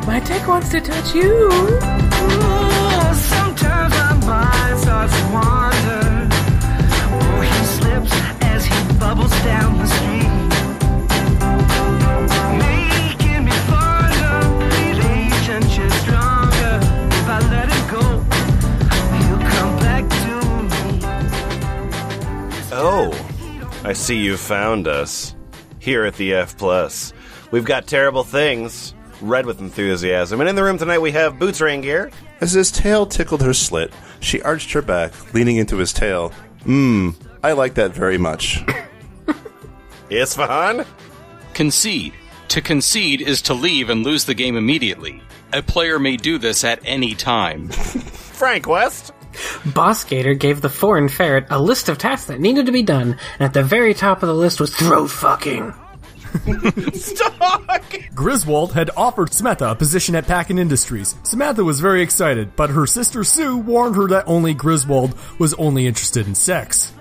My dick wants to touch you. Ooh, sometimes my mind starts to wander. Oh, he slips as he bubbles down the street, making me fonder, relationship stronger. If I let him go, he'll come back to me. Oh, I see you've found us here at the F+. We've got terrible things, read with enthusiasm, and in the room tonight we have Boots Rain Gear. As his tail tickled her slit, she arched her back, leaning into his tail. I like that very much. Isfahan. Concede. To concede is to leave and lose the game immediately. A player may do this at any time. Frank West. Boss Gator gave the foreign ferret a list of tasks that needed to be done, and at the very top of the list was throat fucking. Stop! Griswold had offered Samantha a position at Packin' Industries. Samantha was very excited, but her sister Sue warned her that only Griswold was only interested in sex.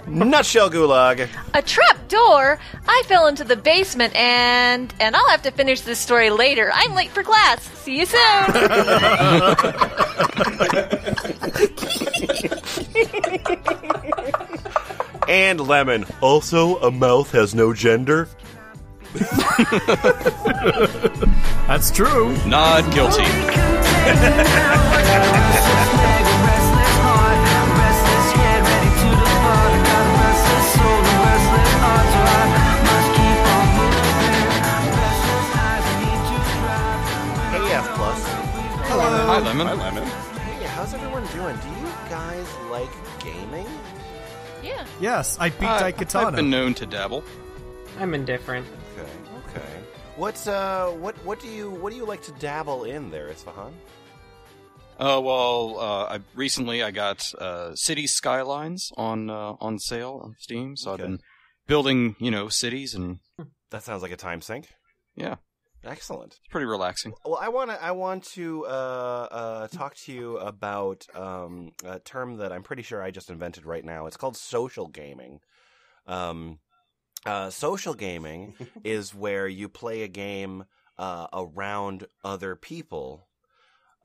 Nutshell Gulag. A trap door? I fell into the basement and I'll have to finish this story later. I'm late for class. See you soon. And Lemon. Also, a mouth has no gender. That's true. Not guilty. Hi, Lemon. Hi, Lemon. Hey, how's everyone doing? Do you guys like gaming? Yeah. Yes, I beat Daikatana. I've been known to dabble. I'm indifferent. Okay. What do you like to dabble in there, Isfahan? Recently I got City Skylines on sale on Steam, so okay. I've been building, cities and... That sounds like a time sink. Yeah. Excellent. It's pretty relaxing. Well, I want to talk to you about a term that I'm pretty sure I just invented right now. It's called social gaming. Social gaming is where you play a game around other people.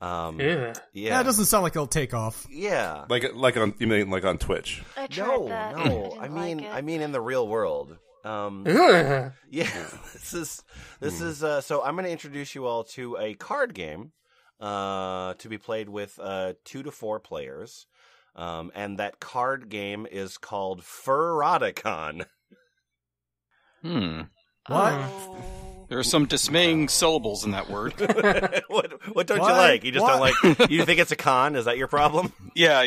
Yeah, it doesn't sound like it'll take off. Yeah, You mean like on Twitch? I tried that. No. I mean in the real world. Ugh. Yeah, this is so I'm going to introduce you all to a card game to be played with 2 to 4 players, and that card game is called Furoticon. What? There are some dismaying syllables in that word. What don't you like? You just don't like. You think it's a con? Is that your problem? Yeah.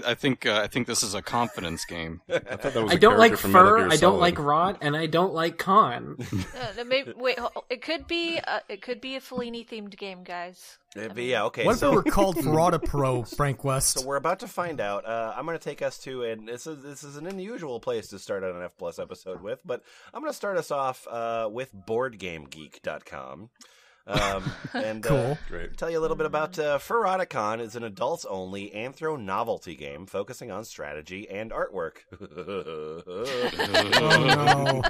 I think this is a confidence game. I thought that was I a don't like character from Metal fur, Gear I don't Solid. like rot, and I don't like con. Wait, it could be a Fellini themed game, guys. Yeah, okay. What if it were called Ferrata Pro, Frank West? So we're about to find out. I'm going to take us to, and this is an unusual place to start out an F Plus episode with, but I'm going to start us off with BoardGameGeek.com. And Cool. Great. Tell you a little bit about Furoticon. Is an adults-only anthro novelty game focusing on strategy and artwork. Oh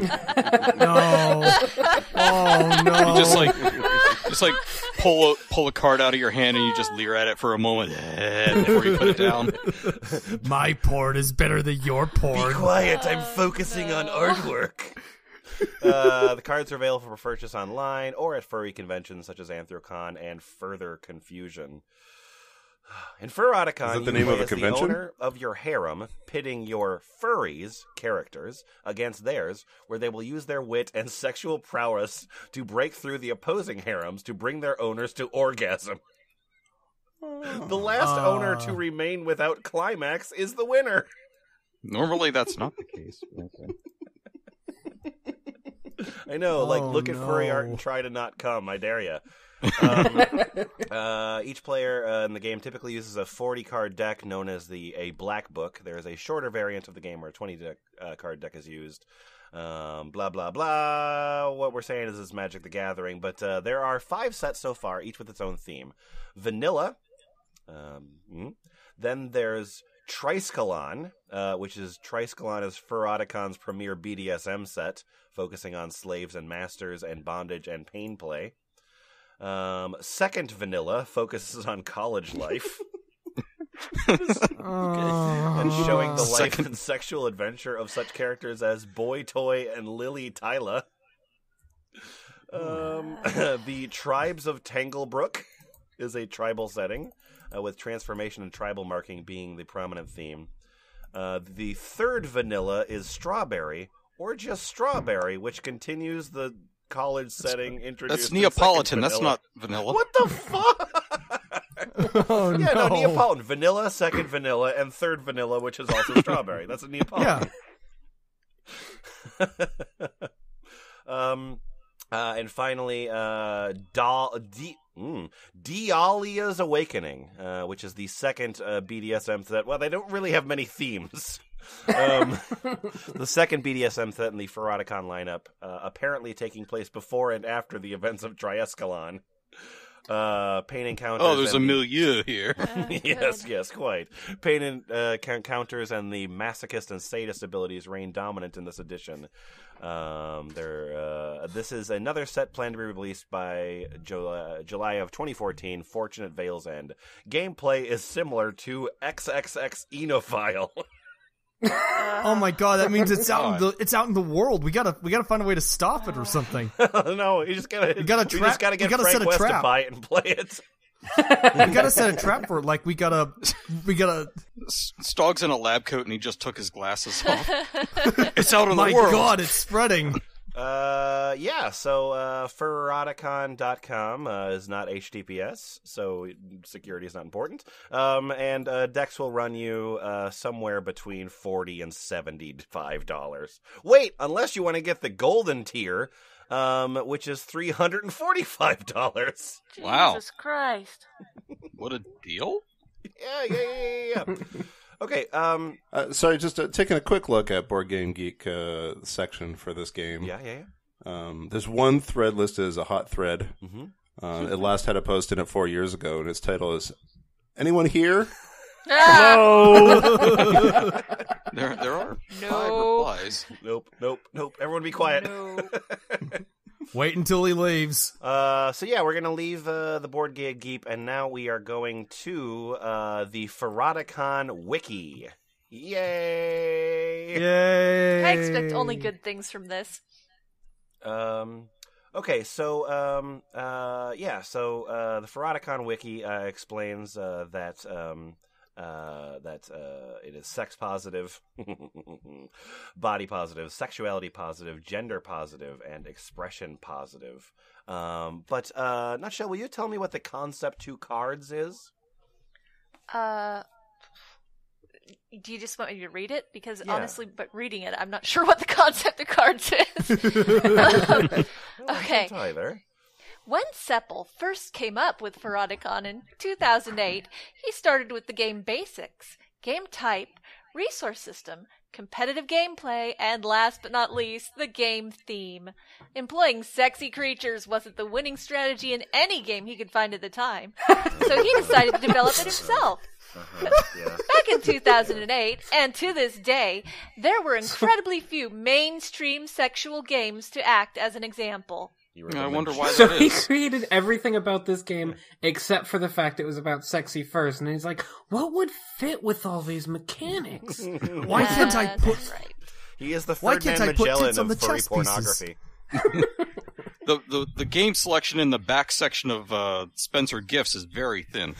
no! Oh no! You just pull a card out of your hand and you just leer at it for a moment before you put it down. My port is better than your port. Be quiet, I'm focusing on artwork. The cards are available for purchase online or at furry conventions such as Anthrocon and Further Confusion. In Furoticon, Is that the you name play of a as the convention? owner of your harem, pitting your furries characters against theirs, where they will use their wit and sexual prowess to break through the opposing harems to bring their owners to orgasm. The last owner to remain without climax is the winner. Normally that's not the case. Okay. I know, look at furry art and try to not come. I dare you. Each player in the game typically uses a 40-card deck known as a black book. There is a shorter variant of the game where a 20-card deck is used. Blah, blah, blah. What we're saying is it's Magic the Gathering, but there are 5 sets so far, each with its own theme. Vanilla. Then there's Triskelion, which is Triskelion is Furoticon's premier BDSM set, focusing on slaves and masters and bondage and pain play. Second vanilla focuses on college life. And showing the life and sexual adventure of such characters as Boy Toy and Lily Tyla. The Tribes of Tanglebrook is a tribal setting, with transformation and tribal marking being the prominent theme. The third vanilla is Strawberry, or just Strawberry, which continues the college setting introduced. That's Neapolitan. That's not vanilla. What the fuck? Oh, Yeah, no, no. Neapolitan. Vanilla, second vanilla, and third vanilla, which is also strawberry. That's a Neapolitan. And finally, Dialia's Awakening, which is the second BDSM set. Well, they don't really have many themes. The second BDSM set in the Furoticon lineup, apparently taking place before and after the events of Triescalon. Pain encounters. Oh, there's a milieu here. Yes, quite. Pain encounters and the masochist and sadist abilities reign dominant in this edition. This is another set planned to be released by July of 2014. Fortunate Veil's End. Gameplay is similar to XXX Enophile. Oh my god, that means it's out in the world. We gotta find a way to stop it or something. No, you just gotta We gotta get set Frank a West trap. to buy it and play it. We gotta set a trap for it. Like we gotta. Stog's in a lab coat and he just took his glasses off. It's out in My the world. god, it's spreading. So Furoticon.com is not HTTPS, so security is not important. And Dex will run you somewhere between $40 and $75. Wait, unless you want to get the golden tier, which is $345. Wow. Jesus Christ. What a deal. Yeah. Okay, Sorry, just taking a quick look at Board Game Geek section for this game. yeah. There's one thread listed as a hot thread. Mm-hmm. It last had a post in it 4 years ago, and its title is "Anyone Here?" Ah! There are 5 No. replies. Nope. Everyone be quiet. No. Wait until he leaves. So yeah, we're gonna leave the Board Game Geek, and now we are going to the Furoticon Wiki. Yay! Yay! I expect only good things from this. Okay, so the Furoticon Wiki explains that it is sex positive, body positive, sexuality positive, gender positive, and expression positive. But Nutshell, will you tell me what the concept 2 cards is? Do you just want me to read it? Because Yeah. honestly, but reading it, I'm not sure what the concept of cards is. Okay. Either. When Seppel first came up with Furoticon in 2008, he started with the game basics, game type, resource system, competitive gameplay, and last but not least, the game theme. Employing sexy creatures wasn't the winning strategy in any game he could find at the time, so he decided to develop it himself. Yeah. Back in 2008, and to this day, there were incredibly few mainstream sexual games to act as an example. I wonder why So that he is. created everything about this game except for the fact it was about sexy first, and he's like, what would fit with all these mechanics? Why can't I put? That's right. He is the Why Ferdinand can't I put Magellan tits on of the furry chess pieces? pornography. The game selection in the back section of Spencer Gifts is very thin.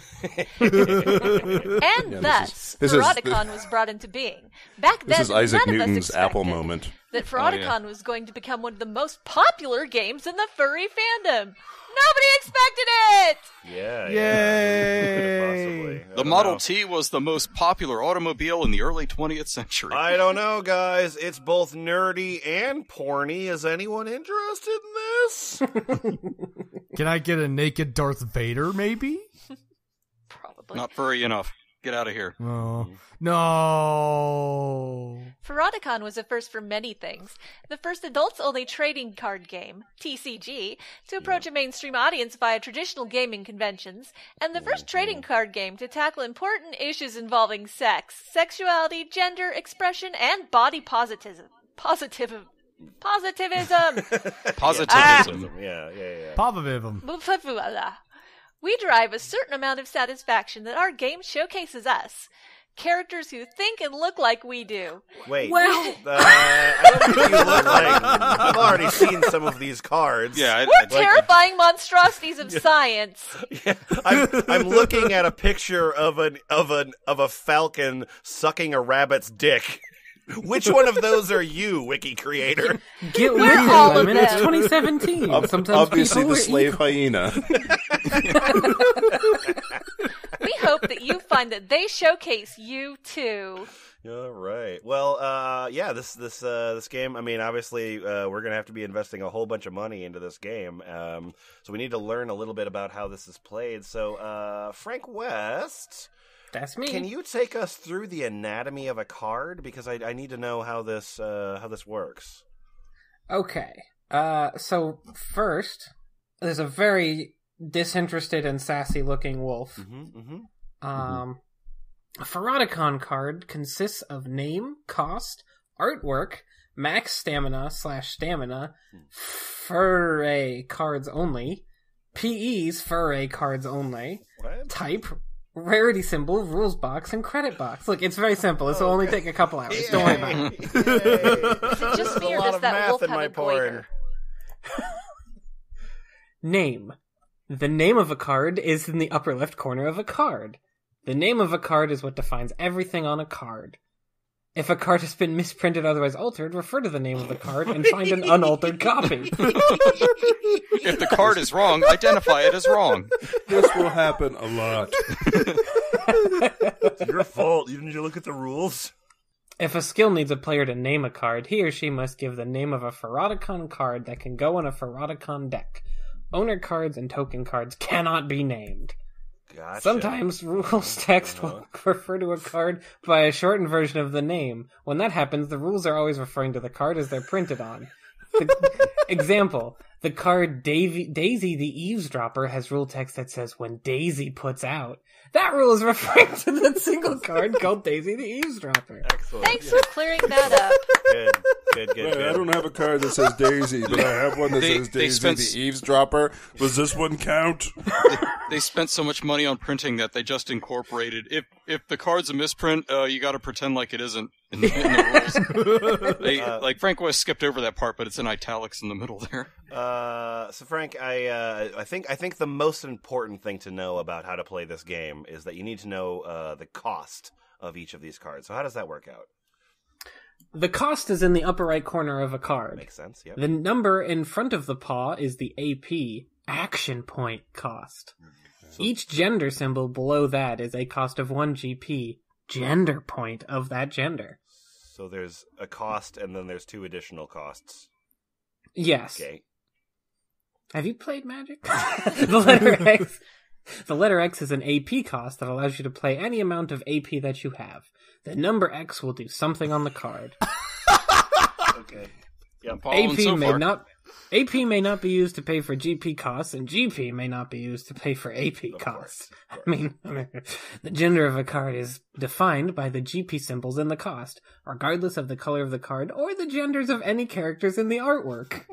And thus, this is- Furoticon was brought into being. Back then, This is Isaac none of us Newton's Apple expected moment. that Furoticon was going to become one of the most popular games in the furry fandom. Nobody expected it! Yeah. Yay! Possibly. I The don't Model know. T was the most popular automobile in the early 20th century. I don't know, guys. It's both nerdy and porny. Is anyone interested in this? Can I get a naked Darth Vader, maybe? Probably. Not furry enough. Get out of here. Oh no! Furoticon was a first for many things. The first adults-only trading card game, TCG, to approach a mainstream audience via traditional gaming conventions, and the first trading card game to tackle important issues involving sex, sexuality, gender, expression, and body positivism. Positivism. Positivism. Yeah. Positivism. We derive a certain amount of satisfaction that our game showcases us. Characters who think and look like we do. Wait. Well- I don't think you look like. I've already seen some of these cards. Yeah, We're terrifying monstrosities of science. Yeah, I'm looking at a picture of a falcon sucking a rabbit's dick. Which one of those are you, wiki creator? Get with We're it, all of Lemon. It's them. 2017. Sometimes Obviously, people the are slave hyena. We hope that you find that they showcase you too. All right. Well, yeah. This game. I mean, obviously, we're gonna have to be investing a whole bunch of money into this game. So we need to learn a little bit about how this is played. So, Frank West. That's me. Can you take us through the anatomy of a card? Because I need to know how this works. Okay. So first, there's a very disinterested and sassy-looking wolf. A Furoticon card consists of name, cost, artwork, max stamina/stamina, furry cards only, PEs furry cards only, What? type, rarity symbol, rules box, and credit box. Look, it's very simple. This will only take a couple hours. Don't worry about it. Is it just me a or lot does of that math wolf in have my a porn. goiter? Name. The name of a card is in the upper left corner of a card. The name of a card is what defines everything on a card. If a card has been misprinted or otherwise altered, refer to the name of the card and find an unaltered copy. If the card is wrong, identify it as wrong. This will happen a lot. It's your fault. Didn't you look at the rules? If a skill needs a player to name a card, he or she must give the name of a Furoticon card that can go on a Furoticon deck. Owner cards and token cards cannot be named. Gotcha. Sometimes rules text will refer to a card by a shortened version of the name. When that happens, the rules are always referring to the card as they're printed on. Example, the card Daisy the Eavesdropper has rule text that says, when Daisy puts out. That rule is referring to the single card called Daisy the Eavesdropper. Excellent. Thanks for clearing that up. Good. Wait, I don't have a card that says Daisy, but I have one that says They Daisy spent- the Eavesdropper. Does this one count? They spent so much money on printing that they just incorporated. If the card's a misprint, you got to pretend like it isn't in the rules. Like Frank West skipped over that part, but it's in italics in the middle there. So Frank, I think the most important thing to know about how to play this game is that you need to know the cost of each of these cards. So how does that work out? The cost is in the upper right corner of a card. Makes sense. Yep. The number in front of the paw is the AP, action point cost. Each gender symbol below that is a cost of 1 GP, gender point of that gender. So there's a cost, and then there's 2 additional costs. Yes. Okay. Have you played Magic? The letter X is an AP cost that allows you to play any amount of AP that you have. The number X will do something on the card. Okay. AP may not be used to pay for GP costs, and GP may not be used to pay for AP costs. I mean, the gender of a card is defined by the GP symbols in the cost, regardless of the color of the card or the genders of any characters in the artwork.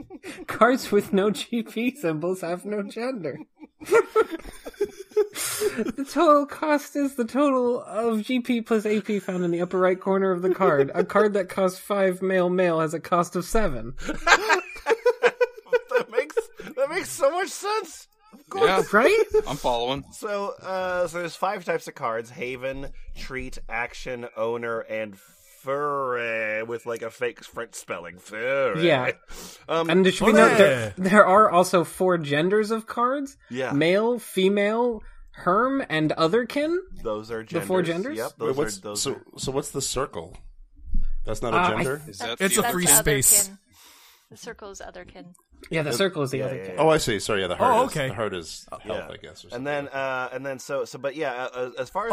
Cards with no GP symbols have no gender. The total cost is the total of GP plus AP found in the upper right corner of the card. A card that costs 5 male has a cost of 7. That makes so much sense. Of course. Yeah, Right? I'm following. So there's 5 types of cards: Haven, Treat, Action, Owner, and Furry, with like a fake French spelling. Furry. Yeah. And it should be noted, there are also 4 genders of cards. Yeah. Male, female, herm, and otherkin. Those are genders. The 4 genders? Yep. Wait, Those are. so what's the circle? That's not a gender? Is that It's the a free other- space. Otherkin. The circle is otherkin. Yeah, the circle is the yeah, otherkin. yeah. Oh, I see. Sorry, yeah, the heart. Oh, Is, okay. the heart is health, Yeah. I guess. Or And something. then, but yeah, as far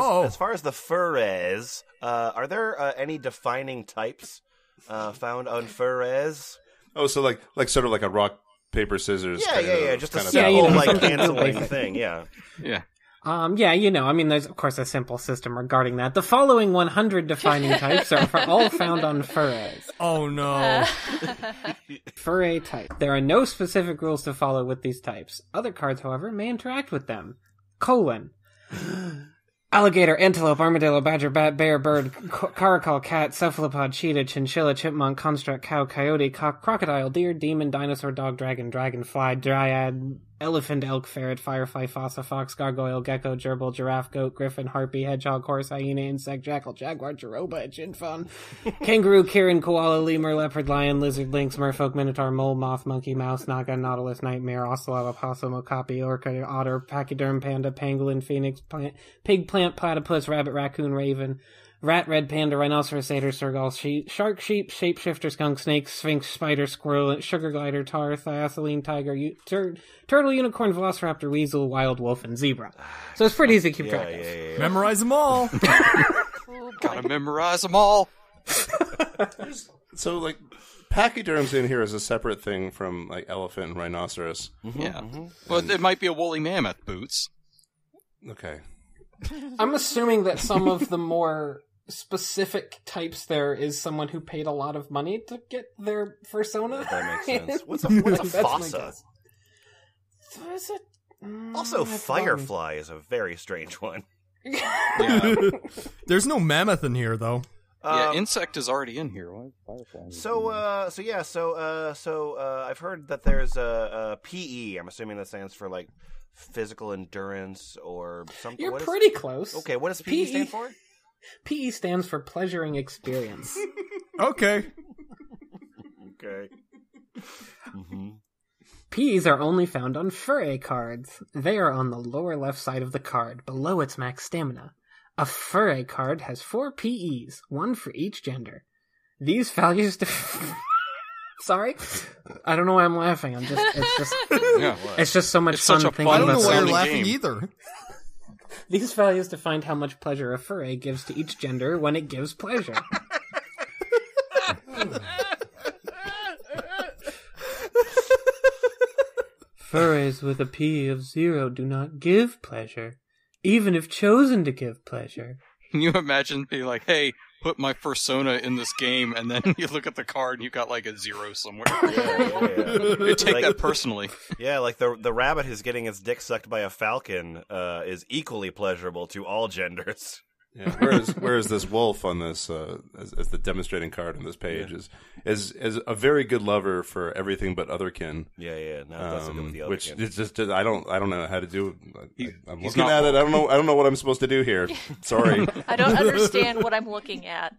as the furries, are there any defining types found on furries? Oh, so like sort of like a rock paper scissors. Yeah, kind yeah, of yeah. Just a kind of simple Yeah, you know, like something real canceling basic. thing. Yeah. Yeah. Yeah, there's of course a simple system regarding that. The following 100 defining types are all found on furries. Oh no. Furry type. There are no specific rules to follow with these types. Other cards, however, may interact with them. Alligator, antelope, armadillo, badger, bat, bear, bird, caracal, cat, cephalopod, cheetah, chinchilla, chipmunk, construct, cow, coyote, crocodile, deer, demon, dinosaur, dog, dragon, dragonfly, dryad, elephant, elk, ferret, firefly, fossa, fox, gargoyle, gecko, gerbil, giraffe, goat, griffin, harpy, hedgehog, horse, hyena, insect, jackal, jaguar, jaroba, chinfon, kangaroo, kirin, koala, lemur, leopard, lion, lizard, lynx, merfolk, minotaur, mole, moth, monkey, mouse, naga, nautilus, nightmare, ocelot, opossum, okapi, orca, otter, pachyderm, panda, pangolin, phoenix, pig, plant, platypus, rabbit, raccoon, raven, rat, red panda, rhinoceros, satyr, sergal, shark, sheep, shapeshifter, skunk, snake, sphinx, spider, squirrel, sugar glider, tar, thiathylene, tiger, turtle, unicorn, velociraptor, weasel, wild wolf, and zebra. So it's pretty easy to keep track of. Yeah. Memorize them all. Gotta memorize them all. So, like, pachyderm's in here as a separate thing from, like, elephant and rhinoceros. Yeah. Well, it might be a woolly mammoth, Boots. Okay. I'm assuming that some of the more specific types there is someone who paid a lot of money to get their persona. That makes sense. What's a That's my fossa? guess. Is it? Also, that's firefly is a very strange one. Yeah. There's no mammoth in here, though. Yeah, insect is already in here. Why firefly? So I've heard that there's a PE. I'm assuming that stands for like physical endurance or something. You're pretty close. Okay, what does PE stand for? PE stands for pleasuring experience. Okay. Okay. PEs are only found on furry cards. They are on the lower left side of the card, below its max stamina. A furry card has 4 PEs, 1 for each gender. These values Sorry? I don't know why I'm laughing. It's just so much fun thinking I don't about know why you're something. laughing either. These values define how much pleasure a furry gives to each gender when it gives pleasure. Furries with a PE of 0 do not give pleasure, even if chosen to give pleasure. Can you imagine being like, hey, put my persona in this game, and then you look at the card and you got like a 0 somewhere. You take that personally. Yeah, like the rabbit who's getting its dick sucked by a falcon is equally pleasurable to all genders. Yeah. Whereas this wolf on this as the demonstrating card on this page is a very good lover for everything but otherkin. Yeah. No, it doesn't go with the otherkin. Which is just I don't know how to do. I'm looking at it. I don't know what I'm supposed to do here. Sorry. I don't understand what I'm looking at.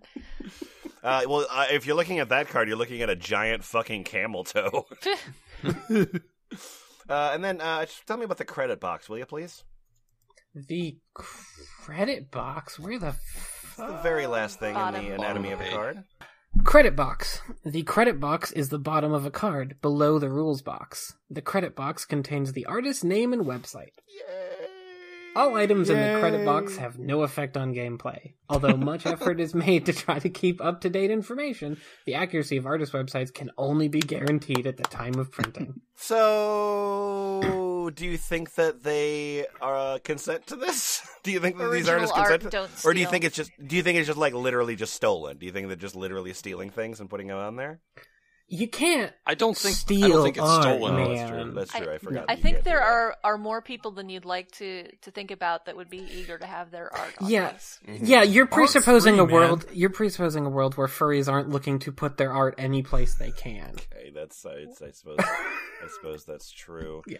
If you're looking at that card, you're looking at a giant fucking camel toe. And then just tell me about the credit box, will you, please? The credit box? Where the The very last thing in the anatomy of a card. Credit box. The credit box is the bottom of a card, below the rules box. The credit box contains the artist's name and website. All items in the credit box have no effect on gameplay. Although much effort is made to try to keep up-to-date information, the accuracy of artist websites can only be guaranteed at the time of printing. So, do you think that they consent to this? Do you think that these artists consent to don't or do you steal. think it's just like literally just stolen? Do you think they're just literally stealing things and putting them on there? You can't I don't think steal it's art, stolen. man. That's true. I forgot. I that you think can't do there that. are more people than you'd like to think about that would be eager to have their art on Yeah. this. Yeah, you're presupposing free, a world. You're presupposing a world where furries aren't looking to put their art any place they can. Okay, that's I suppose that's true. Yeah.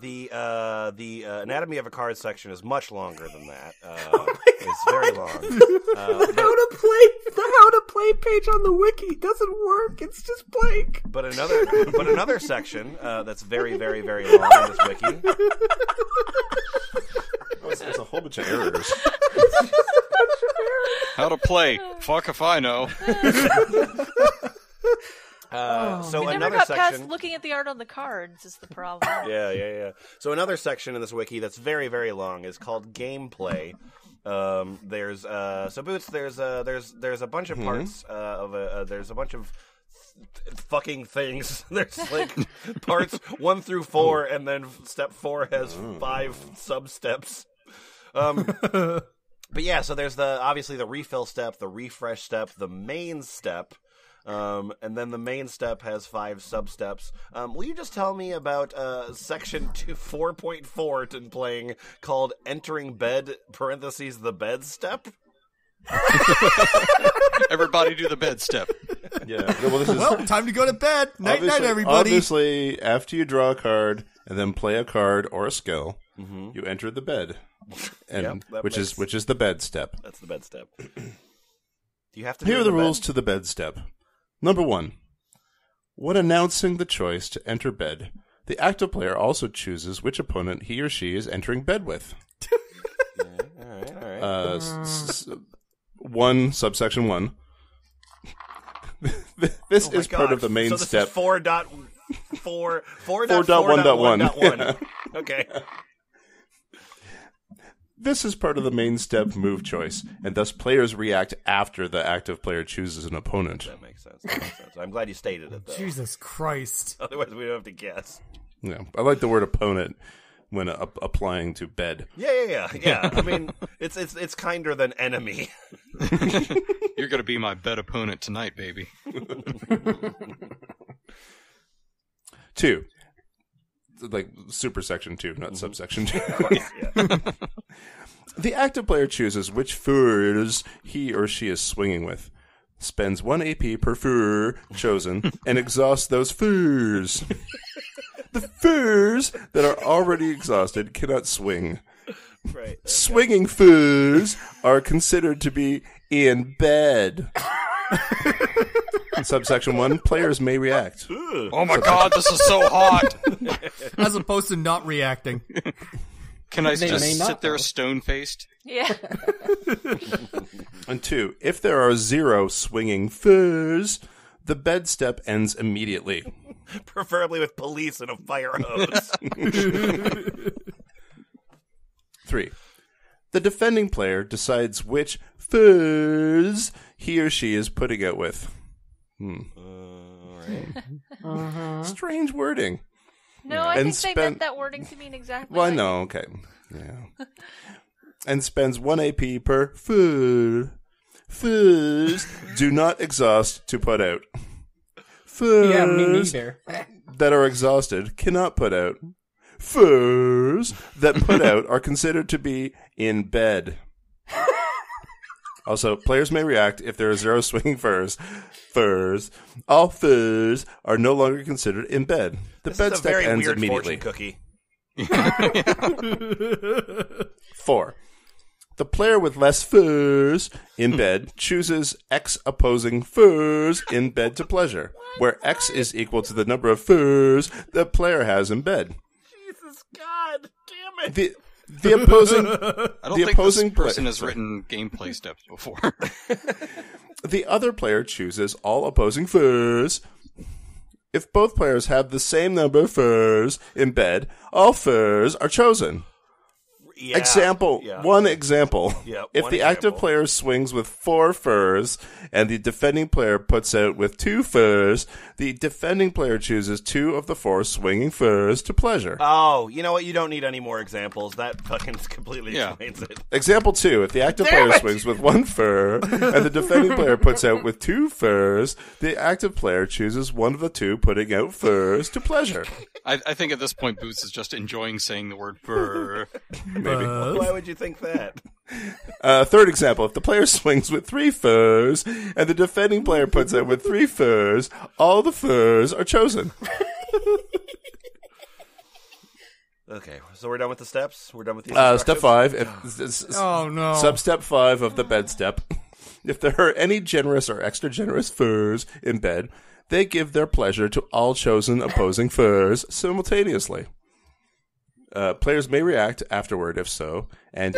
The anatomy of a card section is much longer than that. It's very long. The how to play page on the wiki doesn't work. It's just blank. But another section that's very, very, very long in this wiki. It's a whole bunch of errors. How to play? Fuck if I know. So We never another got section. past looking at the art on the cards is the problem. Yeah. So another section in this wiki that's very, very long is called gameplay. There's Boots. There's a bunch of parts of there's a bunch of fucking things. There's like parts 1 through 4, and then step 4 has 5 sub-steps. But yeah, so there's obviously the refill step, the refresh step, the main step, and then the main step has 5 sub-steps. Will you just tell me about section 4.4 in playing called Entering Bed, parentheses, the bed step? Everybody do the bed step. Yeah. Well, this is time to go to bed. Night, everybody. Obviously, after you draw a card and then play a card or a skill, you enter the bed, and which is the bed step. That's the bed step. Do you have to? Here are the rules to the bed step. Number 1: when announcing the choice to enter bed, the active player also chooses which opponent he or she is entering bed with. All right. Subsection 1. This is part of the main step. This is 4.1.1. Yeah. Okay. This is part of the main step move choice, and thus players react after the active player chooses an opponent. That makes sense. I'm glad you stated it, though. Jesus Christ. Otherwise, we don't have to guess. Yeah, I like the word opponent when applying to bed. Yeah. I mean, it's kinder than enemy. You're going to be my bed opponent tonight, baby. 2. Like super section 2, not subsection 2. Of course, yeah. The active player chooses which furs he or she is swinging with, spends 1 AP per fur chosen, and exhausts those furs. The furs that are already exhausted cannot swing. Right. Swinging furs are considered to be in bed. Subsection 1, players may react. Oh my god, this is so hot! As opposed to not reacting. Can I They just may not, sit there though. stone-faced? Yeah. And 2, if there are 0 swinging furs, the bed step ends immediately. Preferably with police and a fire hose. 3, the defending player decides which furs he or she is putting out with. Strange wording. No, I And think they meant that wording to mean exactly Well, I like know, okay. Yeah. And spends 1 AP per fur. Furs do not exhaust to put out. Furs Yeah, me neither. that are exhausted cannot put out. Furs that put out are considered to be in bed. Also, players may react if there are 0 swinging furs. All furs are no longer considered in bed. The bed This is a step very ends weird immediately. fortune cookie. 4. The player with less furs in bed chooses X opposing furs in bed to pleasure, where X is equal to the number of furs the player has in bed. Jesus God, damn it. The opposing I don't the think opposing this person pla- has written gameplay steps before. The other player chooses all opposing furs. If both players have the same number of furs in bed, all furs are chosen. Yeah. Example. Yeah. One example. Yeah, If one the active example. player swings with 4 furs and the defending player puts out with 2 furs, the defending player chooses 2 of the 4 swinging furs to pleasure. Oh, you know what? You don't need any more examples. That fucking completely explains it. Example 2. If the active player swings with 1 fur and the defending player puts out with 2 furs, the active player chooses 1 of the 2 putting out furs to pleasure. I think at this point, Boots is just enjoying saying the word fur. Maybe. Why would you think that? Third example, if the player swings with 3 furs and the defending player puts out with 3 furs, all the furs are chosen. Okay, so we're done with the steps? We're done with the Step 5. Oh, no. Sub-step 5 of the bed step. If there are any generous or extra generous furs in bed, they give their pleasure to all chosen opposing furs simultaneously. Players may react afterward if so, and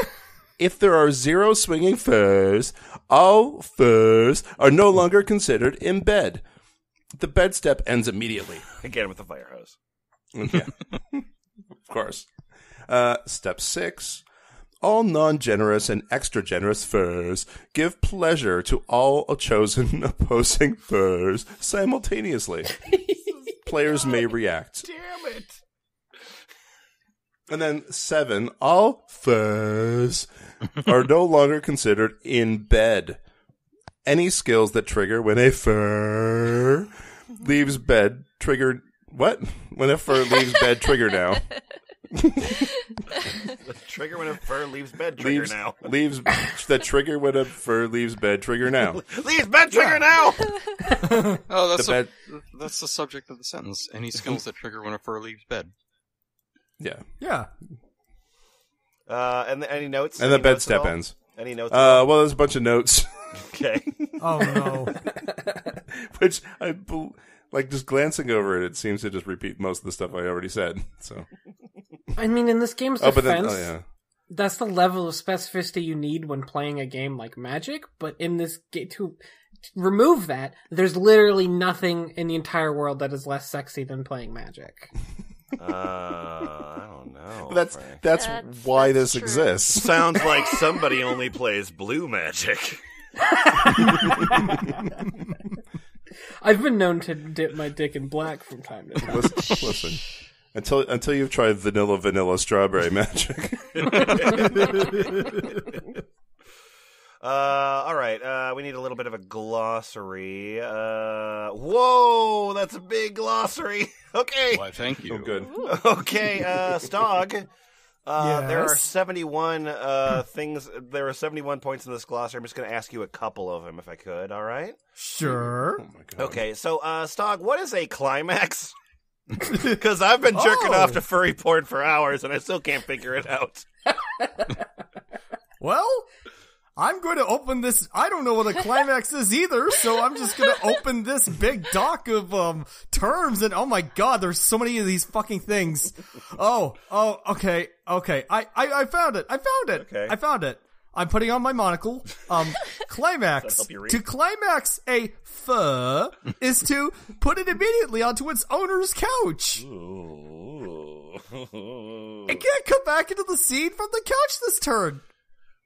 if there are 0 swinging furs, all furs are no longer considered in bed. The bed step ends immediately. Again with the fire hose. Yeah. Of course. Step 6. all non-generous and extra-generous furs give pleasure to all chosen opposing furs simultaneously. Players may react. Damn it. And then 7, all furs are no longer considered in bed. Any skills that trigger when a fur leaves bed trigger... What? When a fur leaves bed, trigger now. The trigger when a fur leaves bed, trigger now. Leaves the trigger when a fur leaves bed, trigger now. Leaves bed, trigger now! Oh, The that's the subject of the sentence. Any skills that trigger when a fur leaves bed. Yeah. Yeah. And any notes? And Any the bed notes at step all? ends. Any notes? at all? Well, there's a bunch of notes, Okay. Oh no. which just glancing over it, it seems to just repeat most of the stuff I already said. So. I mean, in this game's But defense, then, that's the level of specificity you need when playing a game like Magic, but in this game, to remove that, there's literally nothing in the entire world that is less sexy than playing Magic. I don't know. That's Frank. why that's this true. exists. Sounds like somebody only plays blue Magic. I've been known to dip my dick in black from time to time. Listen. Until you've tried vanilla strawberry Magic. All right. We need a little bit of a glossary. Whoa, that's a big glossary. Okay. Why, thank you. Oh, good. Okay, Stog. There are Yes? 71 things. There are 71 points in this glossary. I'm just going to ask you a couple of them, if I could. All right. Sure. Oh my god. Okay. So, Stog, what is a climax? Because I've been jerking off to furry porn for hours, and I still can't figure it out. Well, I'm going to open this. I don't know what a climax is either, so I'm just going to open this big doc of terms. And oh my god, there's so many of these fucking things. Oh, okay. I found it. Okay. I found it. I'm putting on my monocle. Climax. Does that help you read? To climax a fur is to put it immediately onto its owner's couch. It can't come back into the scene from the couch this turn.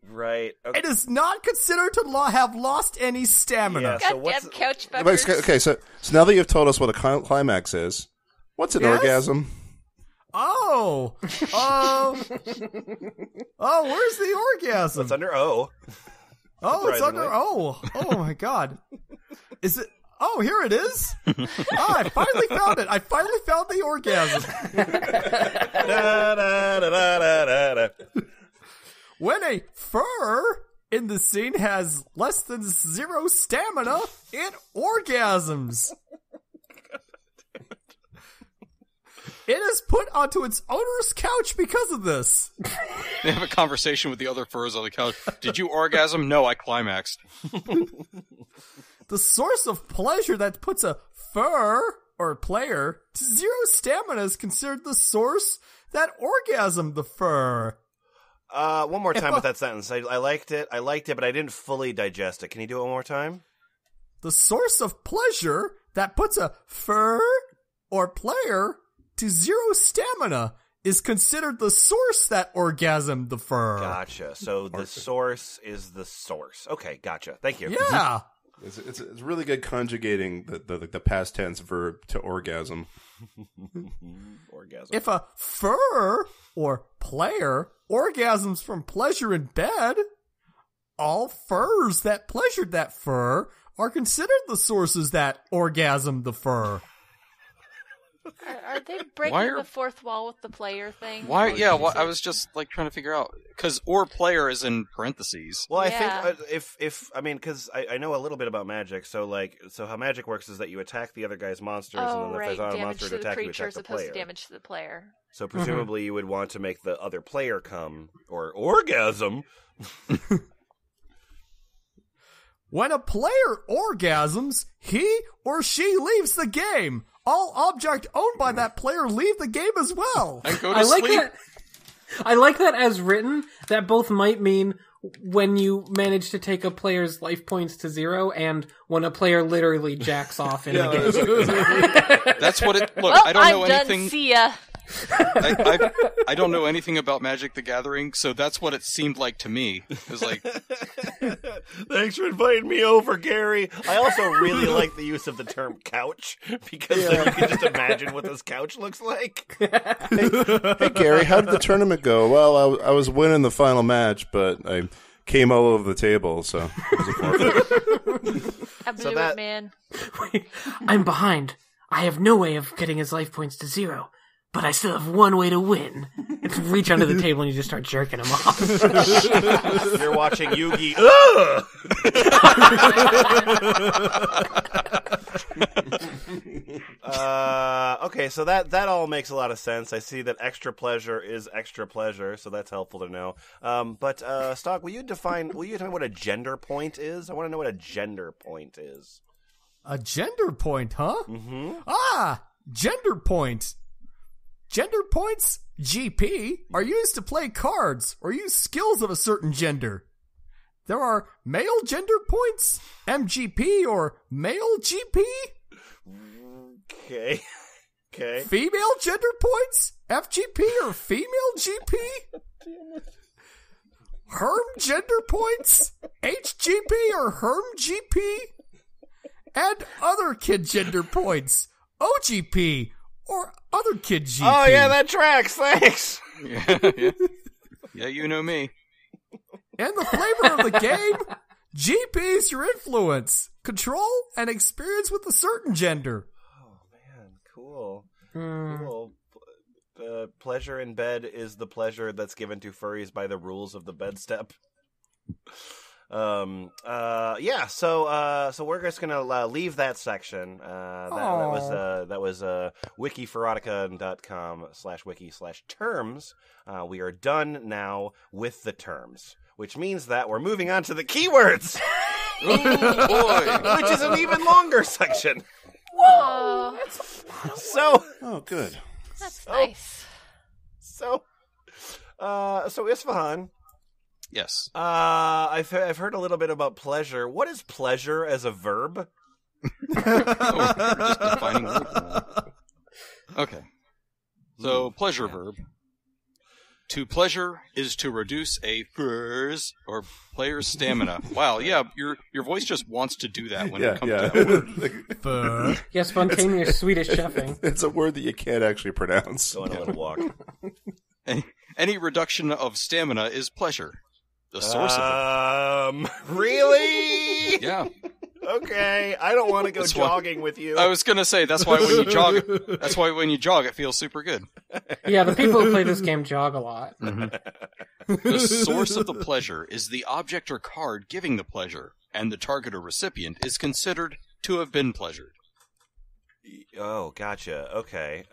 Right. Okay. It is not considered to have lost any stamina. Yeah, so Goddamn what's couch fuckers. Okay, so now that you've told us what a climax is, what's an Yes? orgasm? Oh, where's the orgasm? It's under O. Oh, it's under surprisingly. O. Oh my god. Is it? Oh, here it is. I finally found it. I finally found the orgasm. Da, da, da, da, da, da. When a fur in the scene has less than 0 stamina, it orgasms. It is put onto its owner's couch because of this. They have a conversation with the other furs on the couch. Did you orgasm? No, I climaxed. The source of pleasure that puts a fur or player to 0 stamina is considered the source that orgasmed the fur. One more time with that sentence. I liked it, but I didn't fully digest it. Can you do it one more time? The source of pleasure that puts a fur or player to 0 stamina is considered the source that orgasmed the fur. Gotcha. So the source is the source. Okay, gotcha. Thank you. Yeah. It's really good conjugating the past tense verb to orgasm. Orgasm. If a fur or player orgasms from pleasure in bed, all furs that pleasured that fur are considered the sources that orgasmed the fur. Are they breaking Why are- the fourth wall with the player thing? Why? Yeah, I was just trying to figure out because or player is in parentheses. Well, I Yeah. think because I know a little bit about magic. So how magic works is that you attack the other guy's monsters, and Oh, then if right. there's not a Damage monster to to the attack, you creature attack as the opposed player. to damage to the player. So presumably you would want to make the other player come or orgasm. When a player orgasms, he or she leaves the game. All object owned by that player leave the game as well. And go to I like sleep. that. I like that as written. That both might mean when you manage to take a player's life points to 0, and when a player literally jacks off in the game. That's what it. Look, Well, I don't know I'm done. anything. See ya. I don't know anything about Magic the Gathering, so that's what it seemed like to me. It was like, Thanks for inviting me over, Gary. I also really like the use of the term couch, because then you can just imagine what this couch looks like. Hey, Gary, how did the tournament go? Well, I was winning the final match, but I came all over the table, so it was a forfeit. I blew it, man. I'm behind. I have no way of getting his life points to 0, but I still have one way to win. It's reach under the table and you just start jerking him off. You're watching Yugi. Ugh! Okay, so that all makes a lot of sense. I see that extra pleasure is extra pleasure, so that's helpful to know. But Stock, will you define what a gender point is? I want to know what a gender point is. A gender point, huh? Mm-hmm. Gender point. Gender points, GP, are used to play cards or use skills of a certain gender. There are male gender points, MGP, or male GP. Okay. Female gender points, FGP, or female GP. Herm gender points, HGP, or Herm GP. And other kid gender points, OGP, or other kid GP. Oh, yeah, that tracks. Thanks. Yeah, you know me. And the flavor of the game, GP is your influence, control, and experience with a certain gender. Oh, man, cool. Cool. Pleasure in bed is the pleasure that's given to furries by the rules of the bed step. So we're just gonna leave that section. That was wikifuroticon.com/wiki/terms. We are done now with the terms, which means that we're moving on to the keywords. Oh, boy. Which is an even longer section. Whoa, Oh, good. that's nice. So Isfahan. Yes. I've heard a little bit about pleasure. What is pleasure as a verb? Just defining verb. Okay. So, pleasure verb. To pleasure is to reduce a fur's or player's stamina. Wow, yeah, your voice just wants to do that when it comes out. Yeah, spontaneous Swedish chefing. It's a word that you can't actually pronounce. Go on a little walk. Any reduction of stamina is pleasure. The source of it. Really? Yeah. Okay, I don't want to go jogging with you. I was gonna say that's why when you jog, it feels super good. Yeah, the people who play this game jog a lot. Mm-hmm. The source of the pleasure is the object or card giving the pleasure, and the target or recipient is considered to have been pleasured. Oh, gotcha. Okay.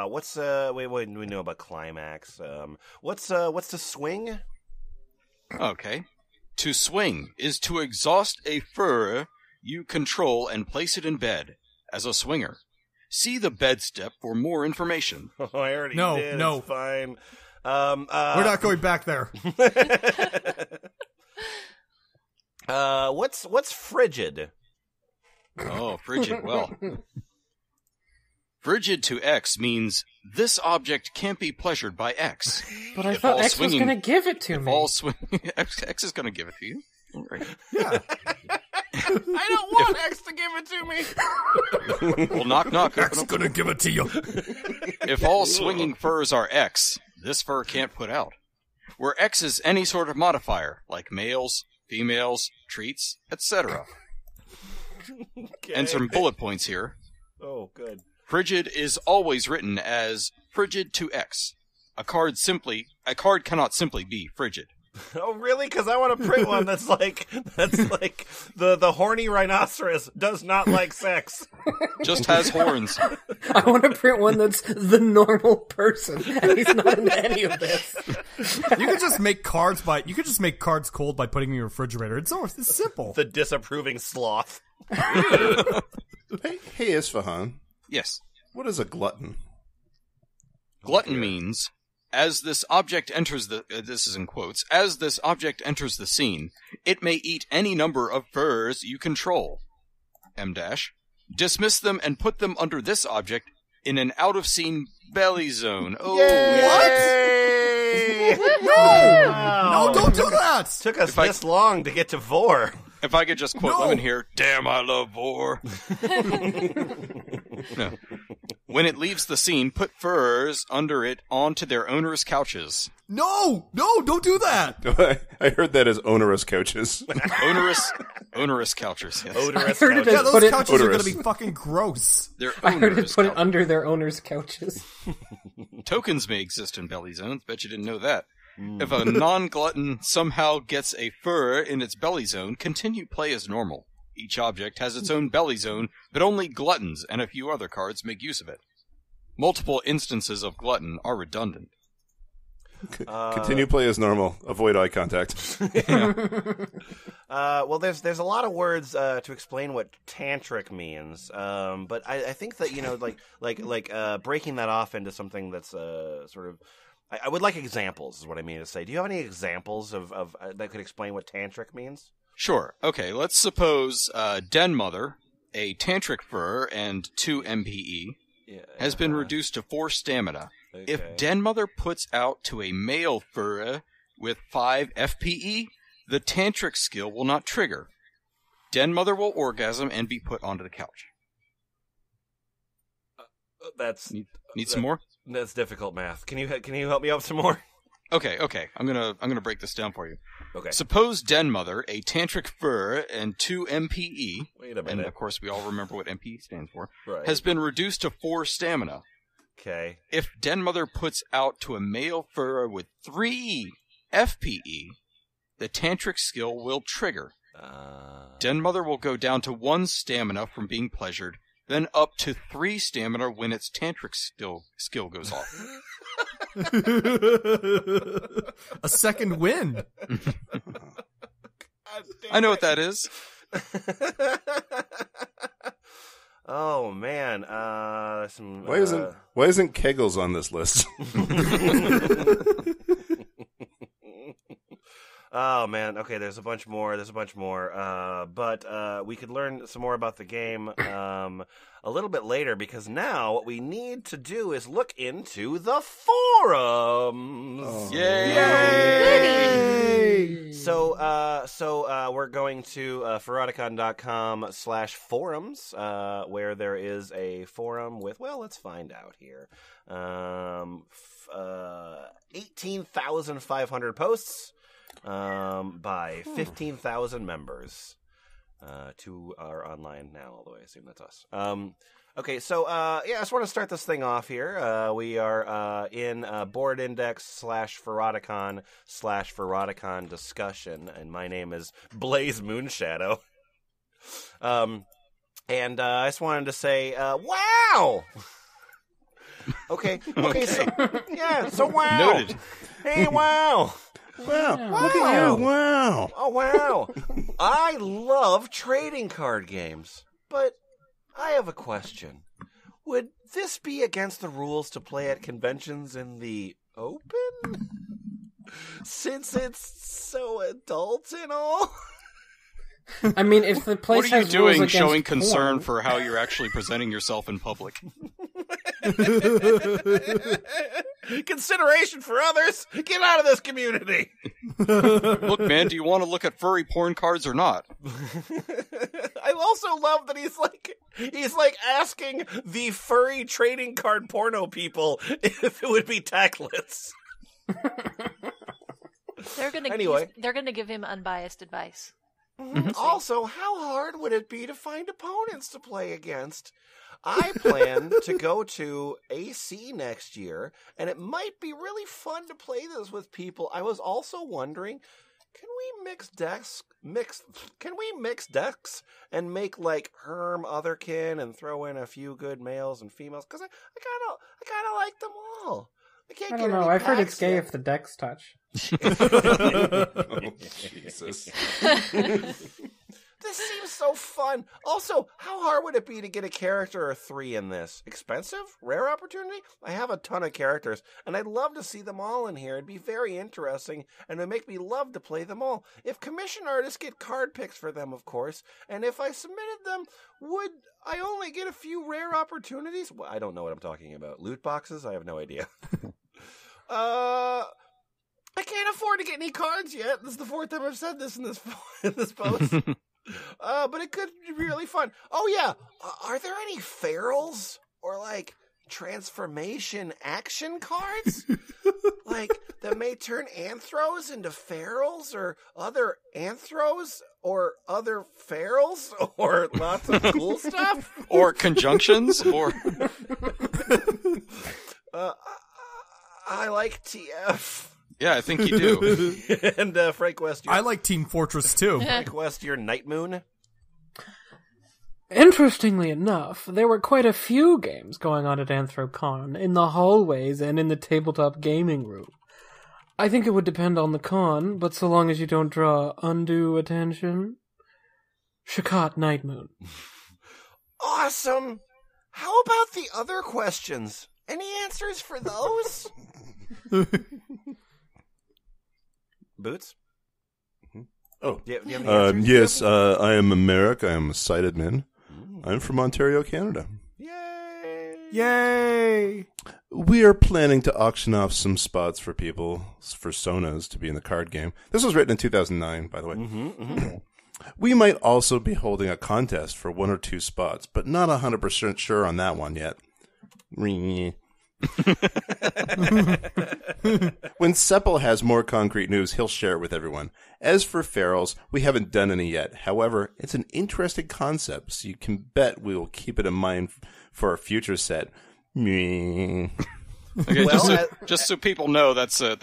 What's we know about climax. What's to swing? Okay. To swing is to exhaust a fur you control and place it in bed as a swinger. See the bed step for more information. Oh, I already did. No. It's fine. We're not going back there. What's frigid? Oh, frigid. Well, frigid to X means this object can't be pleasured by X. But I thought X was going to give it to me. X is going to give it to you. Right. Yeah. I don't want X to give it to me. Well, knock, knock. X gonna give it to you. If all swinging furs are X, this fur can't put out. Where X is any sort of modifier, like males, females, treats, etc. Okay. And some bullet points here. Oh, good. Frigid is always written as frigid to X. A card cannot simply be frigid. Oh, really? Because I want to print one that's like the horny rhinoceros does not like sex. Just has horns. I want to print one that's the normal person, and he's not into any of this. You could just make cards cold by putting them in your refrigerator. It's simple. The disapproving sloth. Hey, Isfahan. Yes. What is a glutton? Glutton means, as this object enters this is in quotes, as this object enters the scene, it may eat any number of furs you control. Dismiss them and put them under this object in an out-of-scene belly zone. Oh, Yay! No, don't do that! Took us this long to get to Vor. If I could just quote Lemon here, damn, I love Vor. No. When it leaves the scene, put furs under it onto their owners' couches. No, don't do that! I heard that as onerous couches. Onerous couches, yes. Odorous heard it couches. Yeah, Put those it- couches are odorous. gonna be fucking gross. They're I heard it onerous put it couches. under their owners' couches. Tokens may exist in belly zones. Bet you didn't know that. If a non-glutton somehow gets a fur in its belly zone, continue play as normal. Each object has its own belly zone, but only gluttons and a few other cards make use of it. Multiple instances of glutton are redundant. Continue play as normal. Avoid eye contact. Well, there's a lot of words to explain what tantric means, but I think that like breaking that off into something that's sort of. I would like examples, is what I mean to say. Do you have any examples of that could explain what tantric means? Sure. Okay, let's suppose Den Mother, a tantric fur and 2 MPE, has been reduced to 4 stamina. Okay. If Den Mother puts out to a male fur with 5 FPE, the tantric skill will not trigger. Den Mother will orgasm and be put onto the couch. That's Need some more? That's difficult math. Can you help me out some more? Okay. I'm gonna break this down for you. Okay. Suppose Den Mother, a tantric fur and 2 MPE, Wait a and minute. of course we all remember what MPE stands for, Right. has been reduced to 4 stamina. Okay. If Den Mother puts out to a male fur with 3 FPE, the tantric skill will trigger. Den Mother will go down to 1 stamina from being pleasured, then up to 3 stamina when its tantric skill goes off. A second win. I know what that is. Oh man. Why isn't Kegels on this list? Oh man, okay, there's a bunch more, but we could learn some more about the game a little bit later, because now what we need to do is look into the forums. Yay! So we're going to Furoticon.com/forums, where there is a forum with, well, let's find out here. 18,500 posts. By 15,000 members. 2 are online now, although I assume that's us. Okay, so I just want to start this thing off here. We are in board index /Furoticon discussion, and my name is Blaze Moonshadow. And I just wanted to say, wow! Okay, so wow! Noted. Hey, wow! Wow, look at you! Wow. Oh, wow. I love trading card games, but I have a question. Would this be against the rules to play at conventions in the open? Since it's so adult and all? I mean, if the place What are you has rules doing against showing concern porn, for how you're actually presenting yourself in public? Consideration for others? Get out of this community! Look, man, do you want to look at furry porn cards or not? I also love that he's like asking the furry trading card porno people if it would be tactless. They're gonna Anyway. they're gonna give him unbiased advice. Also, how hard would it be to find opponents to play against? I plan to go to AC next year, and it might be really fun to play this with people. I was also wondering, can we mix decks and make like Herm Otherkin and throw in a few good males and females? Because I kind of like them all. I can't I get don't know. any I've heard it's packs gay yet. if the decks touch. Oh, Jesus. This seems so fun. Also, how hard would it be to get a character or 3 in this? Expensive? Rare opportunity? I have a ton of characters, and I'd love to see them all in here. It'd be very interesting, and it'd make me love to play them all. If commission artists get card picks for them, of course, and if I submitted them, would I only get a few rare opportunities? Well, I don't know what I'm talking about. Loot boxes? I have no idea. I can't afford to get any cards yet. This is the 4th time I've said this in this post. But it could be really fun. Oh yeah, are there any ferals or like transformation action cards? Like that may turn anthros into ferals or other anthros or other ferals or lots of cool stuff? Or conjunctions or I like TF. yeah, I think you do. And Frank West, I like Team Fortress 2. Frank West, your Night Moon. Interestingly enough, there were quite a few games going on at Anthrocon, in the hallways and in the tabletop gaming room. I think it would depend on the con, but so long as you don't draw undue attention. Shakat Night Moon. Awesome! How about the other questions? Any answers for those? Boots? Oh. Do you have any answers? Yes, I am Merrick. I am a sighted man. I'm from Ontario, Canada. Yay! Yay! We are planning to auction off some spots for people, for Sonas, to be in the card game. This was written in 2009, by the way. We might also be holding a contest for 1 or 2 spots, but not 100% sure on that one yet. When Seppel has more concrete news, he'll share it with everyone. As for ferals, we haven't done any yet. However, it's an interesting concept, so you can bet we will keep it in mind for our future set. Okay, Well, just so people know, that's 3.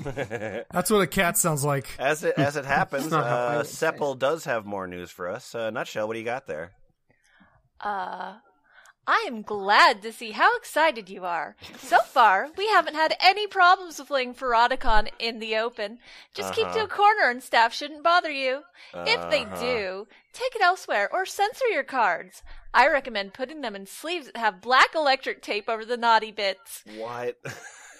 That's what a cat sounds like. As it happens, not how I would say Seppel does have more news for us. Nutshell, what do you got there? I am glad to see how excited you are. So far, we haven't had any problems with playing Furoticon in the open. Just keep to a corner and staff shouldn't bother you. If they do, take it elsewhere or censor your cards. I recommend putting them in sleeves that have black electric tape over the naughty bits. What?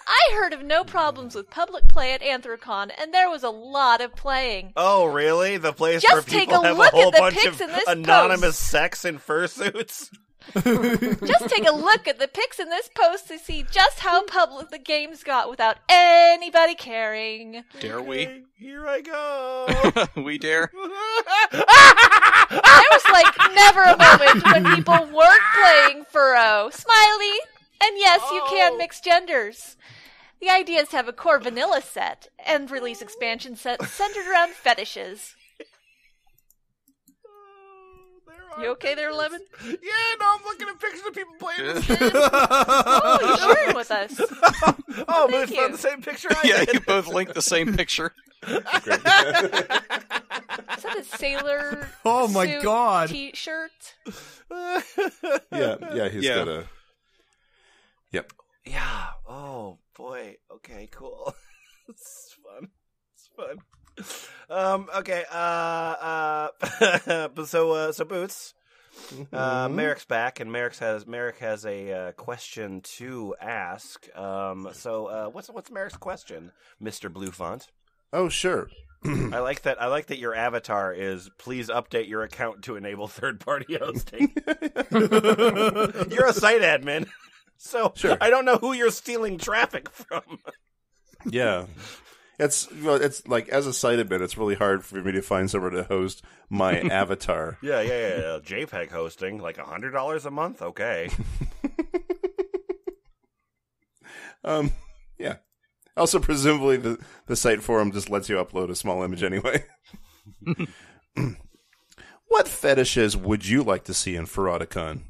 I heard of no problems with public play at Anthrocon, and there was a lot of playing. Oh, really? The place Just where take people a have a look whole at the bunch pics of in this anonymous post. sex in fursuits? Just take a look at the pics in this post to see just how public the games got without anybody caring. Dare we? Here I go. We dare? There was like never a moment when people weren't playing Furro. Smiley! And yes, you can mix genders. The idea is to have a core vanilla set and release expansion sets centered around fetishes. You okay there, Lemon? Yeah, no, I'm looking at pictures of people playing this game. Oh, you're sharing with us. Oh, thank Moose you. found the same picture I Yeah, did. you both linked the same picture. Is that a sailor Oh my suit God. T-shirt? Yeah, he's got a... Yep. Yeah. Oh, boy. Okay, cool. It's fun. It's fun. Okay, so Boots, Merrick's back, and Merrick has a question to ask. So what's Merrick's question, Mr. Bluefont? Oh, sure. I like that your avatar is, please update your account to enable third-party hosting. You're a site admin, so Sure. I don't know who you're stealing traffic from. Yeah. It's like, as a site admin, it's really hard for me to find somewhere to host my avatar. Yeah. JPEG hosting, like $100 a month. Okay. Yeah. Also, presumably, the site forum just lets you upload a small image anyway. What fetishes would you like to see in Furoticon?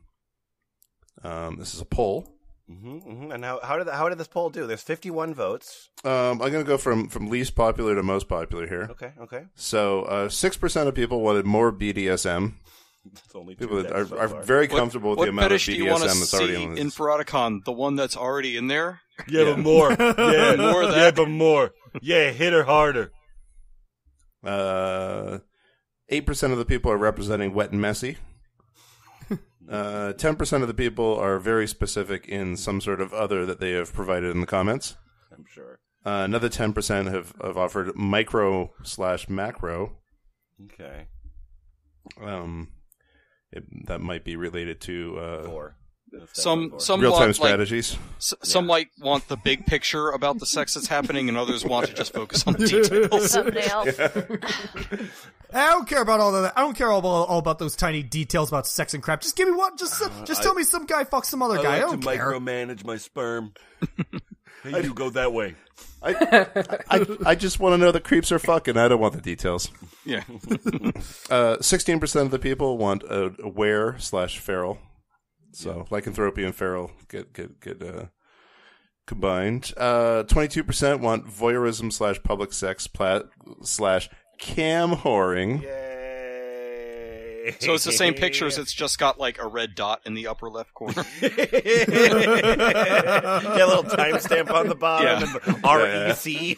This is a poll. And how did this poll do? There's 51 votes. I'm going to go from least popular to most popular here. Okay. So 6% of people wanted more BDSM. It's only two People decks so are far. very comfortable with the amount of fetish do you want to BDSM that's already see on in this. Furoticon? The one that's already in there? Yeah, but more. Yeah, More of that? Yeah, but more. Yeah, hit her harder. 8% 8% of the people are representing wet and messy. 10% of the people are very specific in some sort of other that they have provided in the comments. I'm sure. Another 10% have offered micro/macro. Okay. That might be related to Four. Some real-time want, strategies. Some like want the big picture about the sex that's happening, and others want to just focus on the details. Thumbnails. I don't care about all of that. I don't care all about those tiny details about sex and crap. Just give me one. Just tell me some guy fucks some other guy. I don't to care. micromanage my sperm. Hey, you go that way. I just want to know that creeps are fucking. I don't want the details. Yeah. 16% of the people want aware/feral. So lycanthropy and feral get combined. 22% want voyeurism/public sex /cam whoring. Yay! So it's the same pictures. It's just got like a red dot in the upper left corner. Yeah, a little timestamp on the bottom and REC.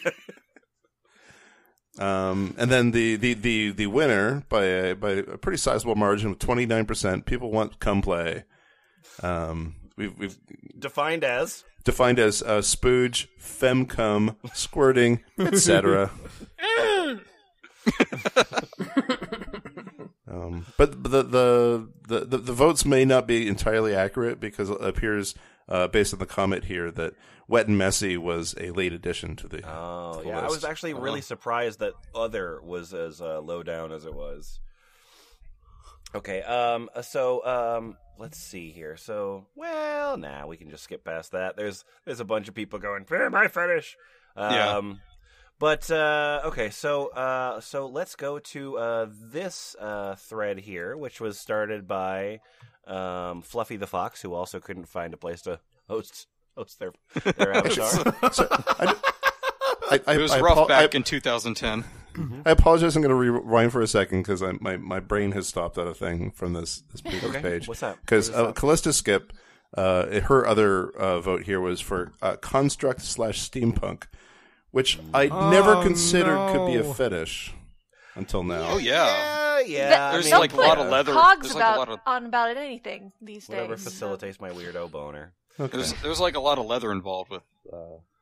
And then the winner by a pretty sizable margin of 29%. People want cum play. We've Defined as spooge, femcum, squirting, etc. But the votes may not be entirely accurate because it appears, based on the comment here, that wet and messy was a late addition to the. Oh, to the yeah. list. I was actually really surprised that other was as low down as it was. Okay. So let's see here. So, well, we can just skip past that. There's a bunch of people going, my fetish. Yeah. But okay, so let's go to this thread here, which was started by Fluffy the Fox, who also couldn't find a place to host their avatar. It was rough back in 2010. I apologize. I'm going to rewind for a second because my brain has stopped at a thing from this previous page. What's that? Because Callista Skip, her other vote here was for construct/steampunk, which I never considered could be a fetish until now. Oh yeah. Yeah. There's They'll like a put lot of leather. Cogs There's like a lot of on about anything these Whatever days. facilitates my weirdo boner. Okay. there's like a lot of leather involved with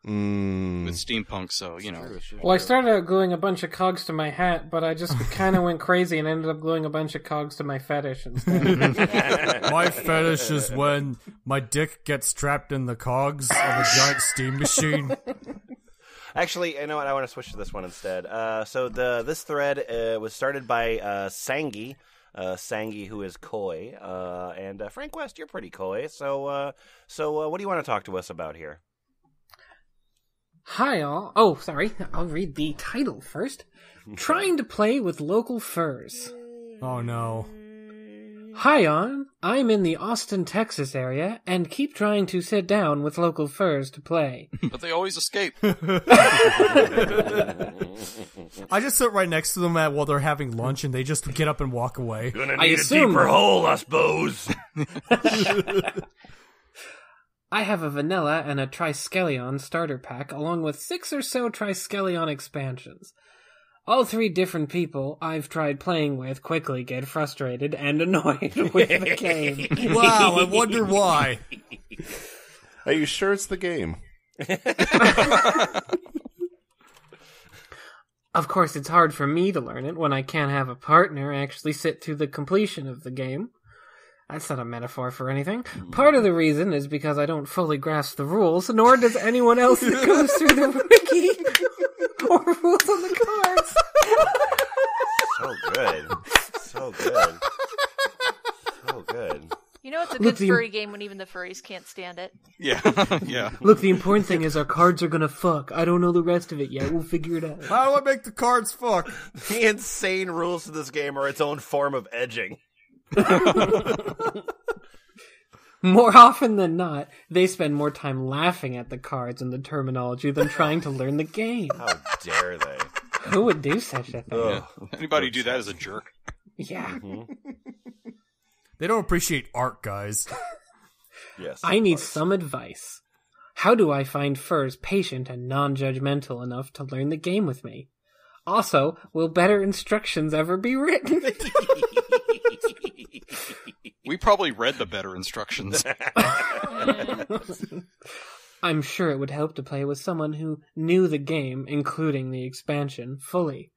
steampunk, so you know. Well, I started out gluing a bunch of cogs to my hat, but I just kind of went crazy and ended up gluing a bunch of cogs to my fetish instead. My fetish is when my dick gets trapped in the cogs of a giant steam machine. Actually, you know what? I want to switch to this one instead. So this thread was started by Sangi. Sangi, who is coy, and Frank West, you're pretty coy. So what do you want to talk to us about here? Hi, all. Oh, sorry. I'll read the title first. Trying to play with local furs. Oh no. Hi, on. I'm in the Austin, Texas area, and keep trying to sit down with local furs to play. But they always escape. I just sit right next to them while they're having lunch, and they just get up and walk away. Gonna I need assume- a deeper hole, I suppose. I have a vanilla and a Triskelion starter pack, along with 6 or so Triskelion expansions. All 3 different people I've tried playing with quickly get frustrated and annoyed with the game. Wow, I wonder why. Are you sure it's the game? Of course, it's hard for me to learn it when I can't have a partner actually sit through the completion of the game. That's not a metaphor for anything. Part of the reason is because I don't fully grasp the rules, nor does anyone else that goes through the wiki or rules on the cards. So good. So good. So good. You know it's a Look, good furry game when even the furries can't stand it. Yeah, yeah. Look, the important thing is our cards are gonna fuck. I don't know the rest of it yet. We'll figure it out. How do I make the cards fuck? The insane rules to this game are its own form of edging. More often than not, they spend more time laughing at the cards and the terminology than trying to learn the game. How dare they? Who would do such a thing? Ugh. Anybody who do that is a jerk. Yeah. They don't appreciate art, guys. Yes. I need of course. some advice. How do I find furs patient and non-judgmental enough to learn the game with me? Also, will better instructions ever be written? We probably read the better instructions. I'm sure it would help to play with someone who knew the game, including the expansion, fully.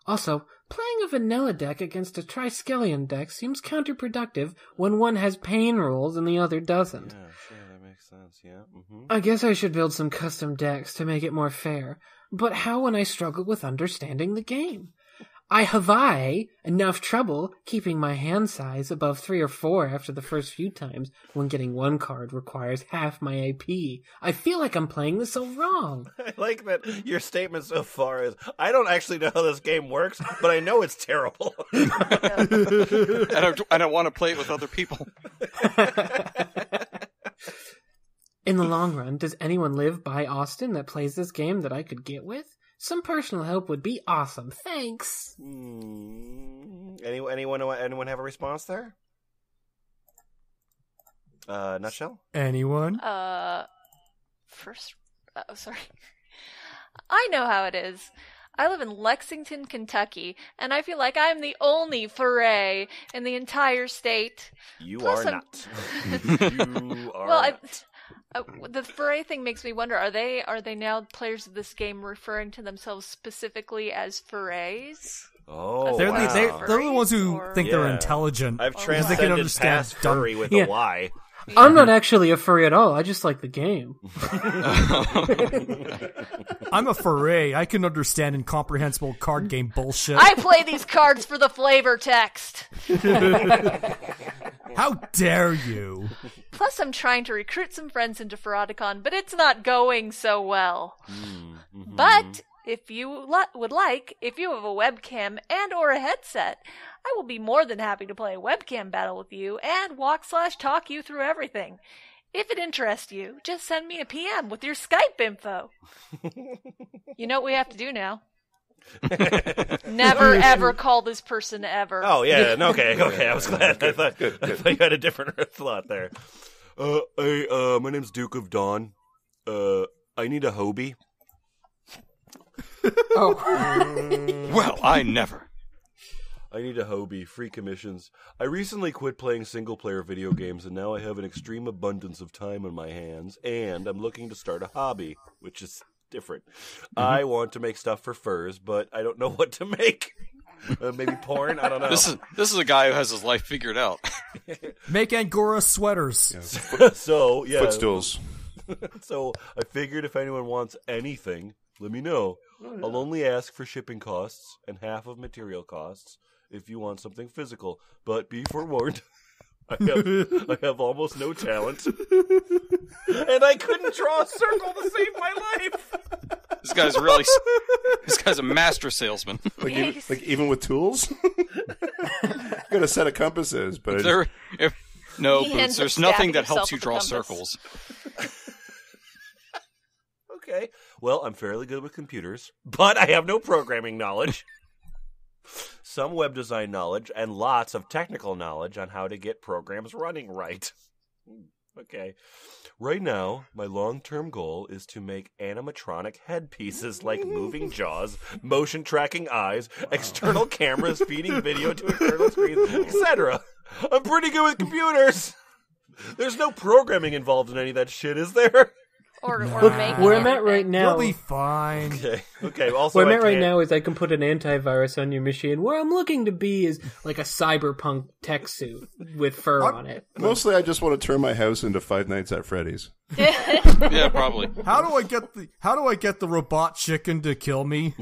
Also, playing a vanilla deck against a Triskelion deck seems counterproductive when one has pain rules and the other doesn't. Yeah, sure, that makes sense, yeah. Mm-hmm. I guess I should build some custom decks to make it more fair, but how when I struggle with understanding the game? I have enough trouble keeping my hand size above 3 or 4 after the first few times when getting one card requires half my AP. I feel like I'm playing this so wrong. I like that your statement so far is, I don't actually know how this game works, but I know it's terrible. I don't want to play it with other people. In the long run, does anyone live by Austin that plays this game that I could get with? Some personal help would be awesome. Thanks. Anyone have a response there? Nutshell? Anyone? Sorry. I know how it is. I live in Lexington, Kentucky, and I feel like I'm the only furry in the entire state. You Plus, are not. You are not. The furry thing makes me wonder, are they now players of this game referring to themselves specifically as furries? Oh, They're wow. the ones who think they're Yeah. intelligent. I've They transcended can understand past furry with Yeah. a Y. I'm not actually a furry at all. I just like the game. I'm a furry. I can understand incomprehensible card game bullshit. I play these cards for the flavor text. How dare you? Plus, I'm trying to recruit some friends into Furoticon, but it's not going so well. But if you would like, if you have a webcam and or a headset, I will be more than happy to play a webcam battle with you and walk/talk you through everything. If it interests you, just send me a PM with your Skype info. You know what we have to do now? Never ever call this person ever. Oh, yeah. No, okay. I was glad. I thought you had a different thought there. My name's Duke of Dawn. I need a Hobie. Well, I never. I need a Hobie, free commissions. I recently quit playing single-player video games, and now I have an extreme abundance of time on my hands, and I'm looking to start a hobby, which is different. I want to make stuff for furs, but I don't know what to make. Maybe porn? I don't know. This is a guy who has his life figured out. Make Angora sweaters. So, yeah. Footstools. So, I figured if anyone wants anything, let me know. I'll only ask for shipping costs and half of material costs if you want something physical. But be forewarned, I have almost no talent. And I couldn't draw a circle to save my life. This guy's a master salesman. Like even with tools? Got a set of compasses, but He Boots, ends up there's nothing that stabbing helps you draw himself with a circles. Okay. Well, I'm fairly good with computers, but I have no programming knowledge. Some web design knowledge, and lots of technical knowledge on how to get programs running right. Okay. Right now, my long-term goal is to make animatronic headpieces like moving jaws, motion tracking eyes, external cameras feeding video to external screens, etc. I'm pretty good with computers. There's no programming involved in any of that shit, is there? Or Look, making where I'm at anything. right now. You'll be fine. Okay. Also, Where I'm I at right can't- now is I can put an antivirus on your machine. Where I'm looking to be is like a cyberpunk tech suit with fur on it. mostly I just want to turn my house into Five Nights at Freddy's. Yeah, probably. How do I get the robot chicken to kill me?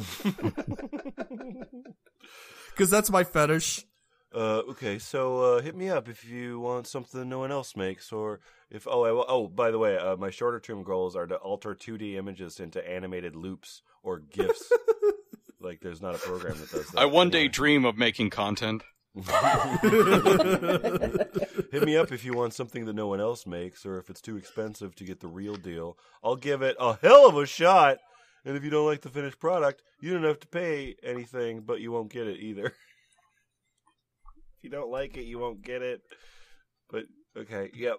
Because that's my fetish. Okay, so hit me up if you want something no one else makes, or if by the way, my shorter term goals are to alter 2D images into animated loops or GIFs. Like, there's not a program that does that. I one day anyway. dream of making content. Hit me up if you want something that no one else makes, or if it's too expensive to get the real deal. I'll give it a hell of a shot. And if you don't like the finished product, you don't have to pay anything, but you won't get it either. If you don't like it, you won't get it. But okay, yep,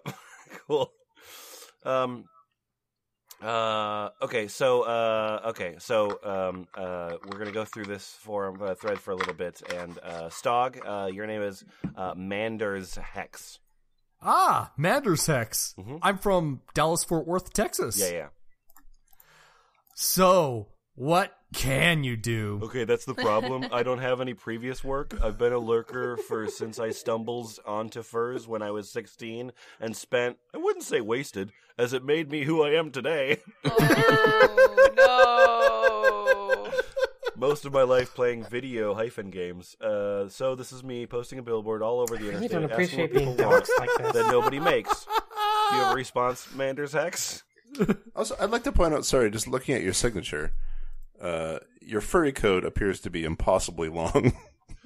cool. Okay, so we're gonna go through this forum thread for a little bit, and Stog, your name is Manders Hex. Ah, Manders Hex. Mhm. I'm from Dallas-Fort Worth, Texas. Yeah. So, what can you do? Okay, that's the problem. I don't have any previous work. I've been a lurker since I stumbled onto furs when I was 16 and spent, I wouldn't say wasted, as it made me who I am today. Oh, no. Most of my life playing video games. So this is me posting a billboard all over the I internet. don't asking appreciate what being people want doxxed like this. that nobody makes. Do you have a response, Manders Hex? Also, I'd like to point out, sorry, just looking at your signature, your furry code appears to be impossibly long.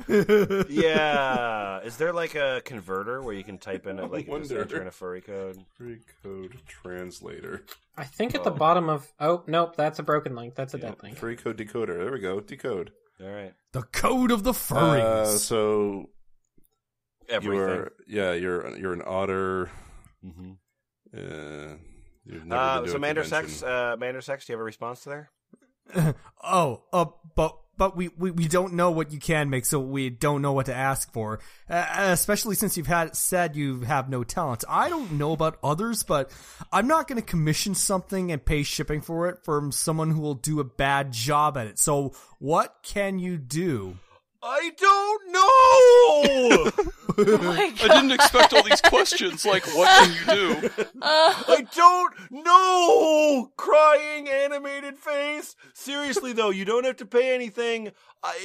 Yeah. Is there like a converter where you can type in just enter in a furry code? Furry code translator. I think at the bottom of... Oh, nope, that's a broken link. That's a dead link. Furry code decoder. There we go. Decode. All right. The code of the furries. So Everything. you're an otter. Mm-hmm. You've never been to So a Manders convention. Hex, do you have a response to there? But we don't know what you can make, so we don't know what to ask for. Especially since you've said you have no talent. I don't know about others, but I'm not going to commission something and pay shipping for it from someone who will do a bad job at it. So what can you do? I don't know! Oh my God. I didn't expect all these questions. Like, what can you do? I don't know! Crying animated face. Seriously though, you don't have to pay anything.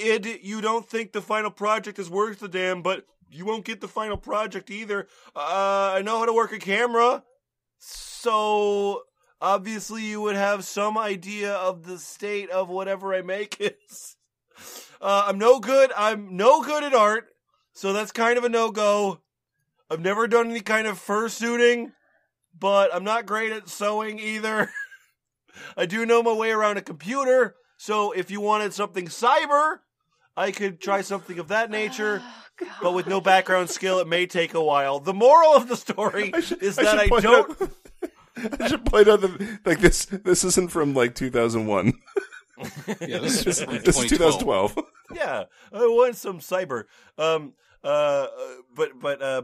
You don't think the final project is worth the damn, but you won't get the final project either. I know how to work a camera. So, obviously you would have some idea of the state of whatever I make is. I'm no good at art, so that's kind of a no-go. I've never done any kind of fursuiting, but I'm not great at sewing either. I do know my way around a computer, so if you wanted something cyber, I could try something of that nature, but with no background skill, it may take a while. The moral of the story is that I don't... I should point out that this isn't from 2001. Yeah, this is like This is 2012. Yeah, I want some cyber. But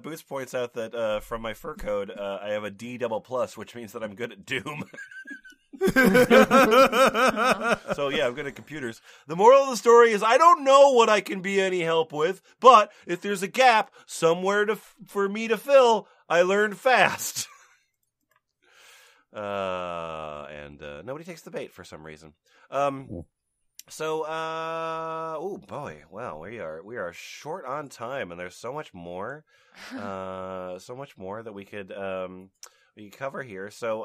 Boots points out that from my fur code, I have a D++, which means that I'm good at Doom. So yeah, I'm good at computers. The moral of the story is I don't know what I can be any help with, but if there's a gap somewhere for me to fill, I learned fast. And nobody takes the bait for some reason. So, oh boy, wow, we are short on time, and there's so much more, that we could cover here. So,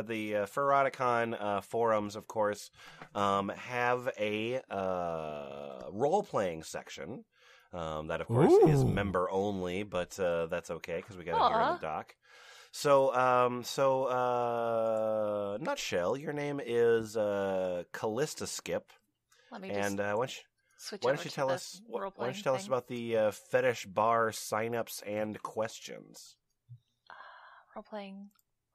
the Furoticon forums, of course, have a role-playing section. That, of course, is member only, but that's okay because we got it here in the doc. So, nutshell, your name is Callista Skip. Let me And just why don't you tell us about the fetish bar signups and questions? Role-playing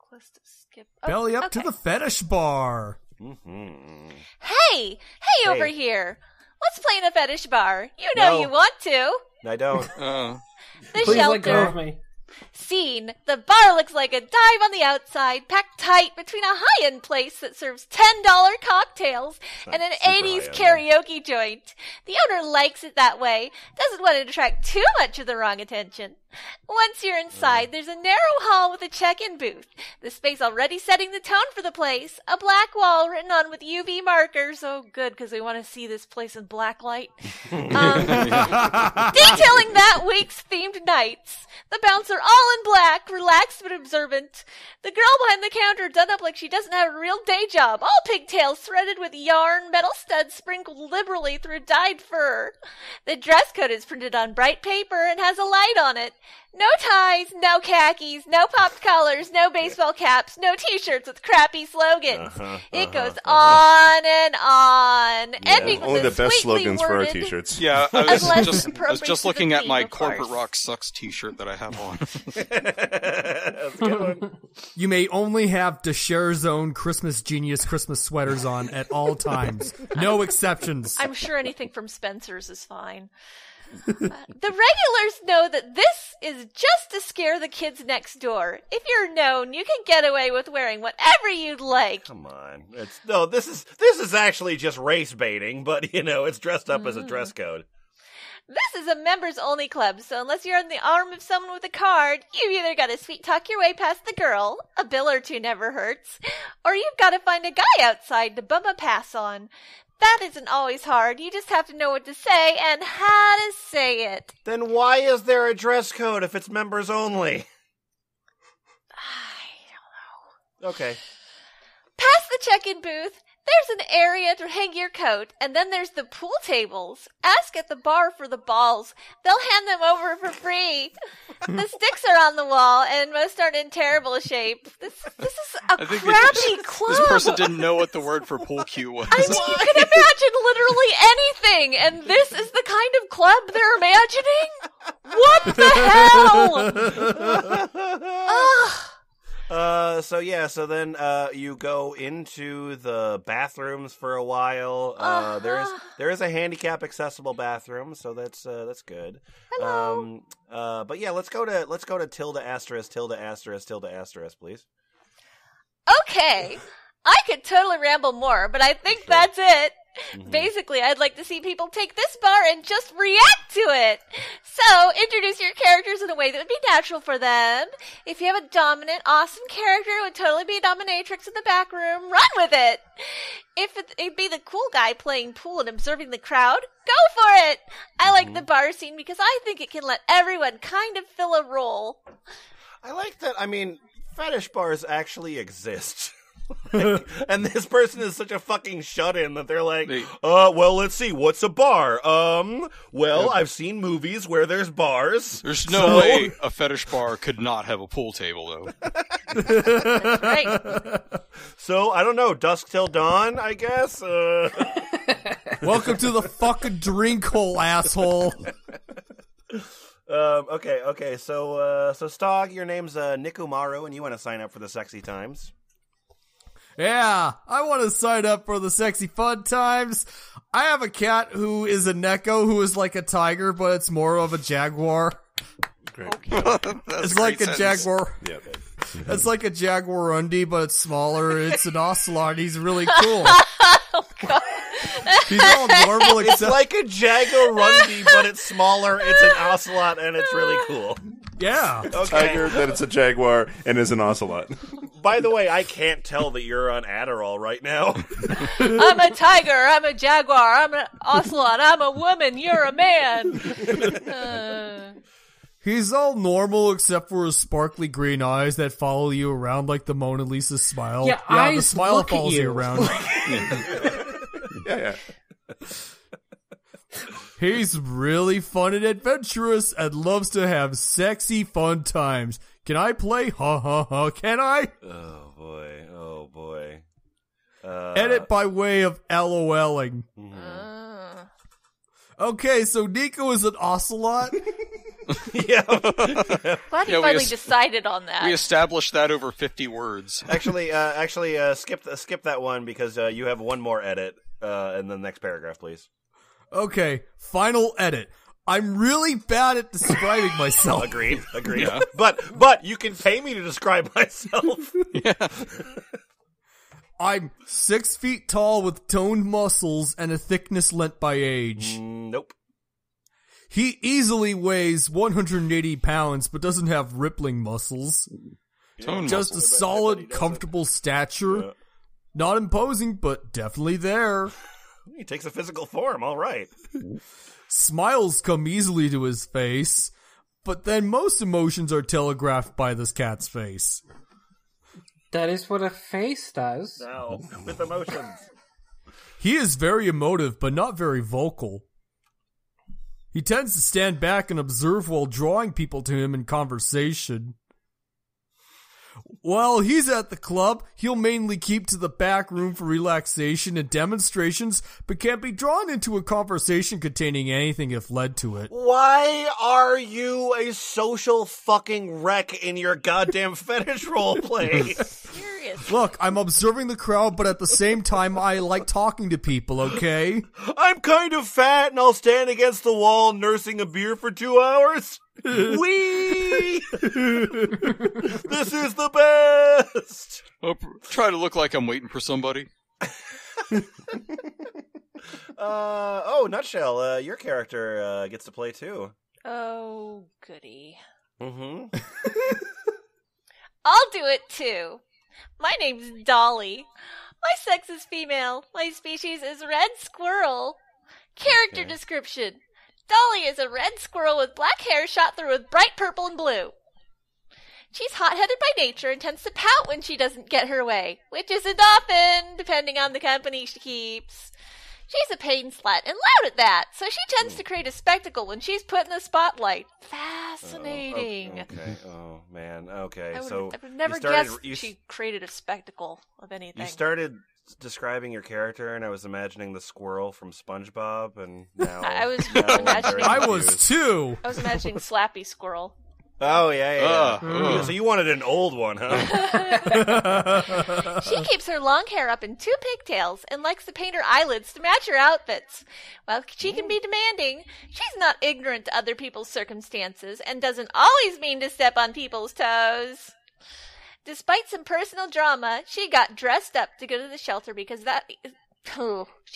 list to skip. Belly up to the fetish bar. Mm-hmm. Hey over here. Let's play in a fetish bar. You know No. you want to. I don't. The Please let go shelter. of me. Scene. The bar looks like a dive on the outside, packed tight between a high-end place that serves $10 cocktails and an super 80s high-end. karaoke joint. The owner likes it that way, doesn't want to attract too much of the wrong attention. Once you're inside, there's a narrow hall with a check-in booth. The space already setting the tone for the place. A black wall written on with UV markers. Oh, good, because we want to see this place in black light. Detailing that week's themed nights. The bouncer all in black, relaxed but observant. The girl behind the counter done up like she doesn't have a real day job. All pigtails threaded with yarn, metal studs sprinkled liberally through dyed fur. The dress code is printed on bright paper and has a light on it. No ties, no khakis, no popped collars, no baseball caps, no t-shirts with crappy slogans. It goes on and on. Ending Only with the a best sweetly slogans for our worded, t-shirts. Yeah, I Unless was it's just appropriate to looking the at theme, my of Corporate course. Rock Sucks t-shirt that I have on. That's a good one. You may only have the Share Zone Christmas Genius Christmas sweaters on at all times. No exceptions. I'm sure anything from Spencer's is fine. The regulars know that this is just to scare the kids next door. If you're known, you can get away with wearing whatever you'd like. Come on. This is actually just race baiting, but it's dressed up as a dress code. This is a members-only club, so unless you're on the arm of someone with a card, you've either got to sweet-talk your way past the girl, a bill or two never hurts, or you've got to find a guy outside to bum a pass on. That isn't always hard. You just have to know what to say and how to say it. Then why is there a dress code if it's members only? I don't know. Okay. Past the check-in booth, there's an area to hang your coat, and then there's the pool tables. Ask at the bar for the balls. They'll hand them over for free. The sticks are on the wall, and most aren't in terrible shape. This is a I think crappy club. This person didn't know what the word for pool cue was. I mean, you can imagine literally anything, and this is the kind of club they're imagining? What the hell? Ugh. So then you go into the bathrooms for a while. There is a handicap accessible bathroom, so that's good. Hello. But yeah, let's go to tilde asterisk, please. Okay. I could totally ramble more, but I think that's it. Basically, I'd like to see people take this bar and just react to it. So, introduce your characters in a way that would be natural for them. If you have a dominant, awesome character who would totally be a dominatrix in the back room, run with it. If it'd be the cool guy playing pool and observing the crowd, go for it. I like the bar scene because I think it can let everyone kind of fill a role. I like that. I mean, fetish bars actually exist. And this person is such a fucking shut-in that they're like, well, let's see, what's a bar? I've seen movies where there's bars. There's no way a fetish bar could not have a pool table, though. Right. So, I don't know, dusk till dawn, I guess? Welcome to the fucking drink hole, asshole. Okay, so Stog, your name's Nick Umaru, and you want to sign up for the Sexy Times. Yeah, I want to sign up for the sexy fun times. I have a cat who is a Neko who is like a tiger, but it's more of a jaguar. Great. It's like a jaguar. Yeah. It's like a jaguar undie, but it's smaller. It's an ocelot. He's really cool. He's all normal It's except... like a Jaguarundi, but it's smaller, it's an ocelot, and it's really cool. Yeah. Okay. Tiger, then it's a jaguar, and is an ocelot. By the way, I can't tell that you're on Adderall right now. I'm a tiger, I'm a jaguar, I'm an ocelot, I'm a woman, you're a man. He's all normal except for his sparkly green eyes that follow you around like the Mona Lisa smile. Yeah, the eyes smile look at follows you. around. Yeah. He's really fun and adventurous and loves to have sexy fun times. Can I play? Ha ha ha, can I? Oh boy. Edit by way of LOLing. Okay, so Nico is an ocelot. Yeah. Glad you Yeah, we finally es- decided on that. We established that over 50 words. Actually, skip that one because you have one more edit in the next paragraph, please. Okay, final edit. I'm really bad at describing myself. Agreed. Yeah. But you can pay me to describe myself. I'm 6 feet tall with toned muscles and a thickness lent by age. Nope. He easily weighs 180 pounds but doesn't have rippling muscles. Tone Just a muscle. solid, comfortable stature. Yeah. Not imposing, but definitely there. He takes a physical form, all right. Smiles come easily to his face, but then most emotions are telegraphed by this cat's face. That is what a face does. Now, with emotions. He is very emotive, but not very vocal. He tends to stand back and observe while drawing people to him in conversation. While he's at the club, he'll mainly keep to the back room for relaxation and demonstrations, but can't be drawn into a conversation containing anything if led to it. Why are you a social fucking wreck in your goddamn fetish roleplay? Serious. Look, I'm observing the crowd, but at the same time, I like talking to people, okay? I'm kind of fat and I'll stand against the wall nursing a beer for 2 hours. Wee! This is the best! Try to look like I'm waiting for somebody. Nutshell, your character gets to play too. Oh, goody. Mm-hmm. I'll do it too. My name's Dolly. My sex is female. My species is red squirrel. Character description. Dolly is a red squirrel with black hair shot through with bright purple and blue. She's hot-headed by nature and tends to pout when she doesn't get her way, which isn't often, depending on the company she keeps. She's a pain slut, and loud at that, so she tends to create a spectacle when she's put in the spotlight. Fascinating. Okay. Oh, man. Okay. I So would never guessed she created a spectacle of anything. You started describing your character, and I was imagining the squirrel from SpongeBob, and now I was now I'm imagining- very I confused. was too. I was imagining Slappy Squirrel. Oh, yeah. So you wanted an old one, huh? She keeps her long hair up in 2 pigtails and likes to paint her eyelids to match her outfits. While she can be demanding, she's not ignorant to other people's circumstances and doesn't always mean to step on people's toes. Despite some personal drama, she got dressed up to go to the shelter because she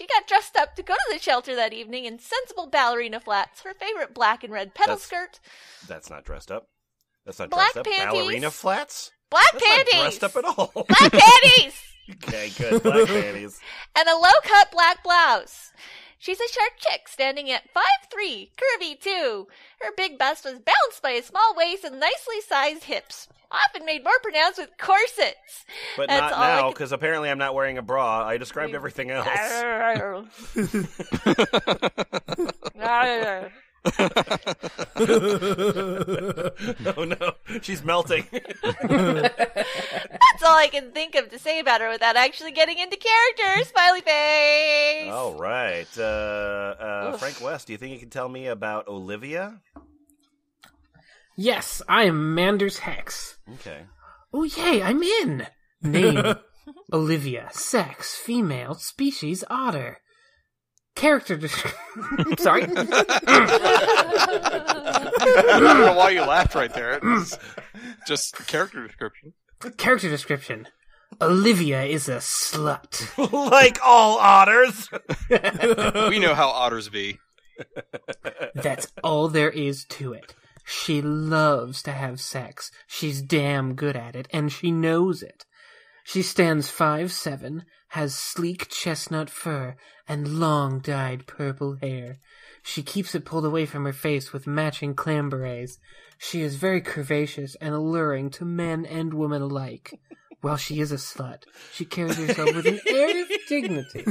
got dressed up to go to the shelter that evening in sensible ballerina flats, her favorite black and red petal skirt. That's not dressed up. That's not Black dressed up. panties. Ballerina flats? Black That's panties! not dressed up at all. Black panties! Okay, good. Black panties. And a low-cut black blouse. She's a sharp chick, standing at 5'3", curvy too. Her big bust was balanced by a small waist and nicely sized hips, often made more pronounced with corsets. But That's not all I now, could- because apparently I'm not wearing a bra. I described everything else. Oh no, she's melting. That's all I can think of to say about her without actually getting into character. Smiley face. All right. Frank West, do you think you can tell me about Olivia? Yes, I am Manders Hex. Okay. Oh, yay, I'm in! Name, Olivia. Sex, female, species, otter. Character description. Sorry? I don't know why you laughed right there. It was just character description. Character description. Olivia is a slut. Like all otters. We know how otters be. That's all there is to it. She loves to have sex. She's damn good at it, and she knows it. She stands 5'7", has sleek chestnut fur, and long dyed purple hair. She keeps it pulled away from her face with matching clamberets. She is very curvaceous and alluring to men and women alike. While she is a slut, she carries herself with an air of dignity.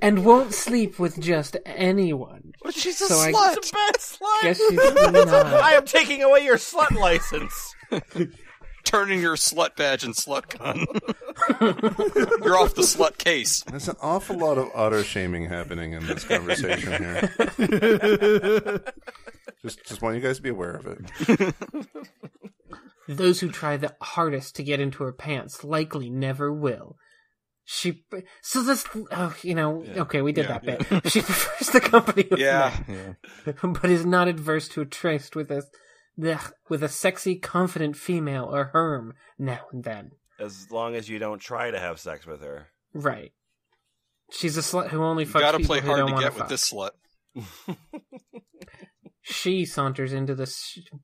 And won't sleep with just anyone. But she's a So I- slut. It's a bad slut. Guess she's not. I am taking away your slut license. Turning your slut badge and slut gun. You're off the slut case. There's an awful lot of otter shaming happening in this conversation here. Just want you guys to be aware of it. Those who try the hardest to get into her pants likely never will. Okay, we did that bit. She prefers the company of men, but is not adverse to a tryst with a sexy, confident female or herm now and then. As long as you don't try to have sex with her. Right. She's a slut who only fucks Gotta people play who hard don't to want get to with fuck. this slut. She saunters into the...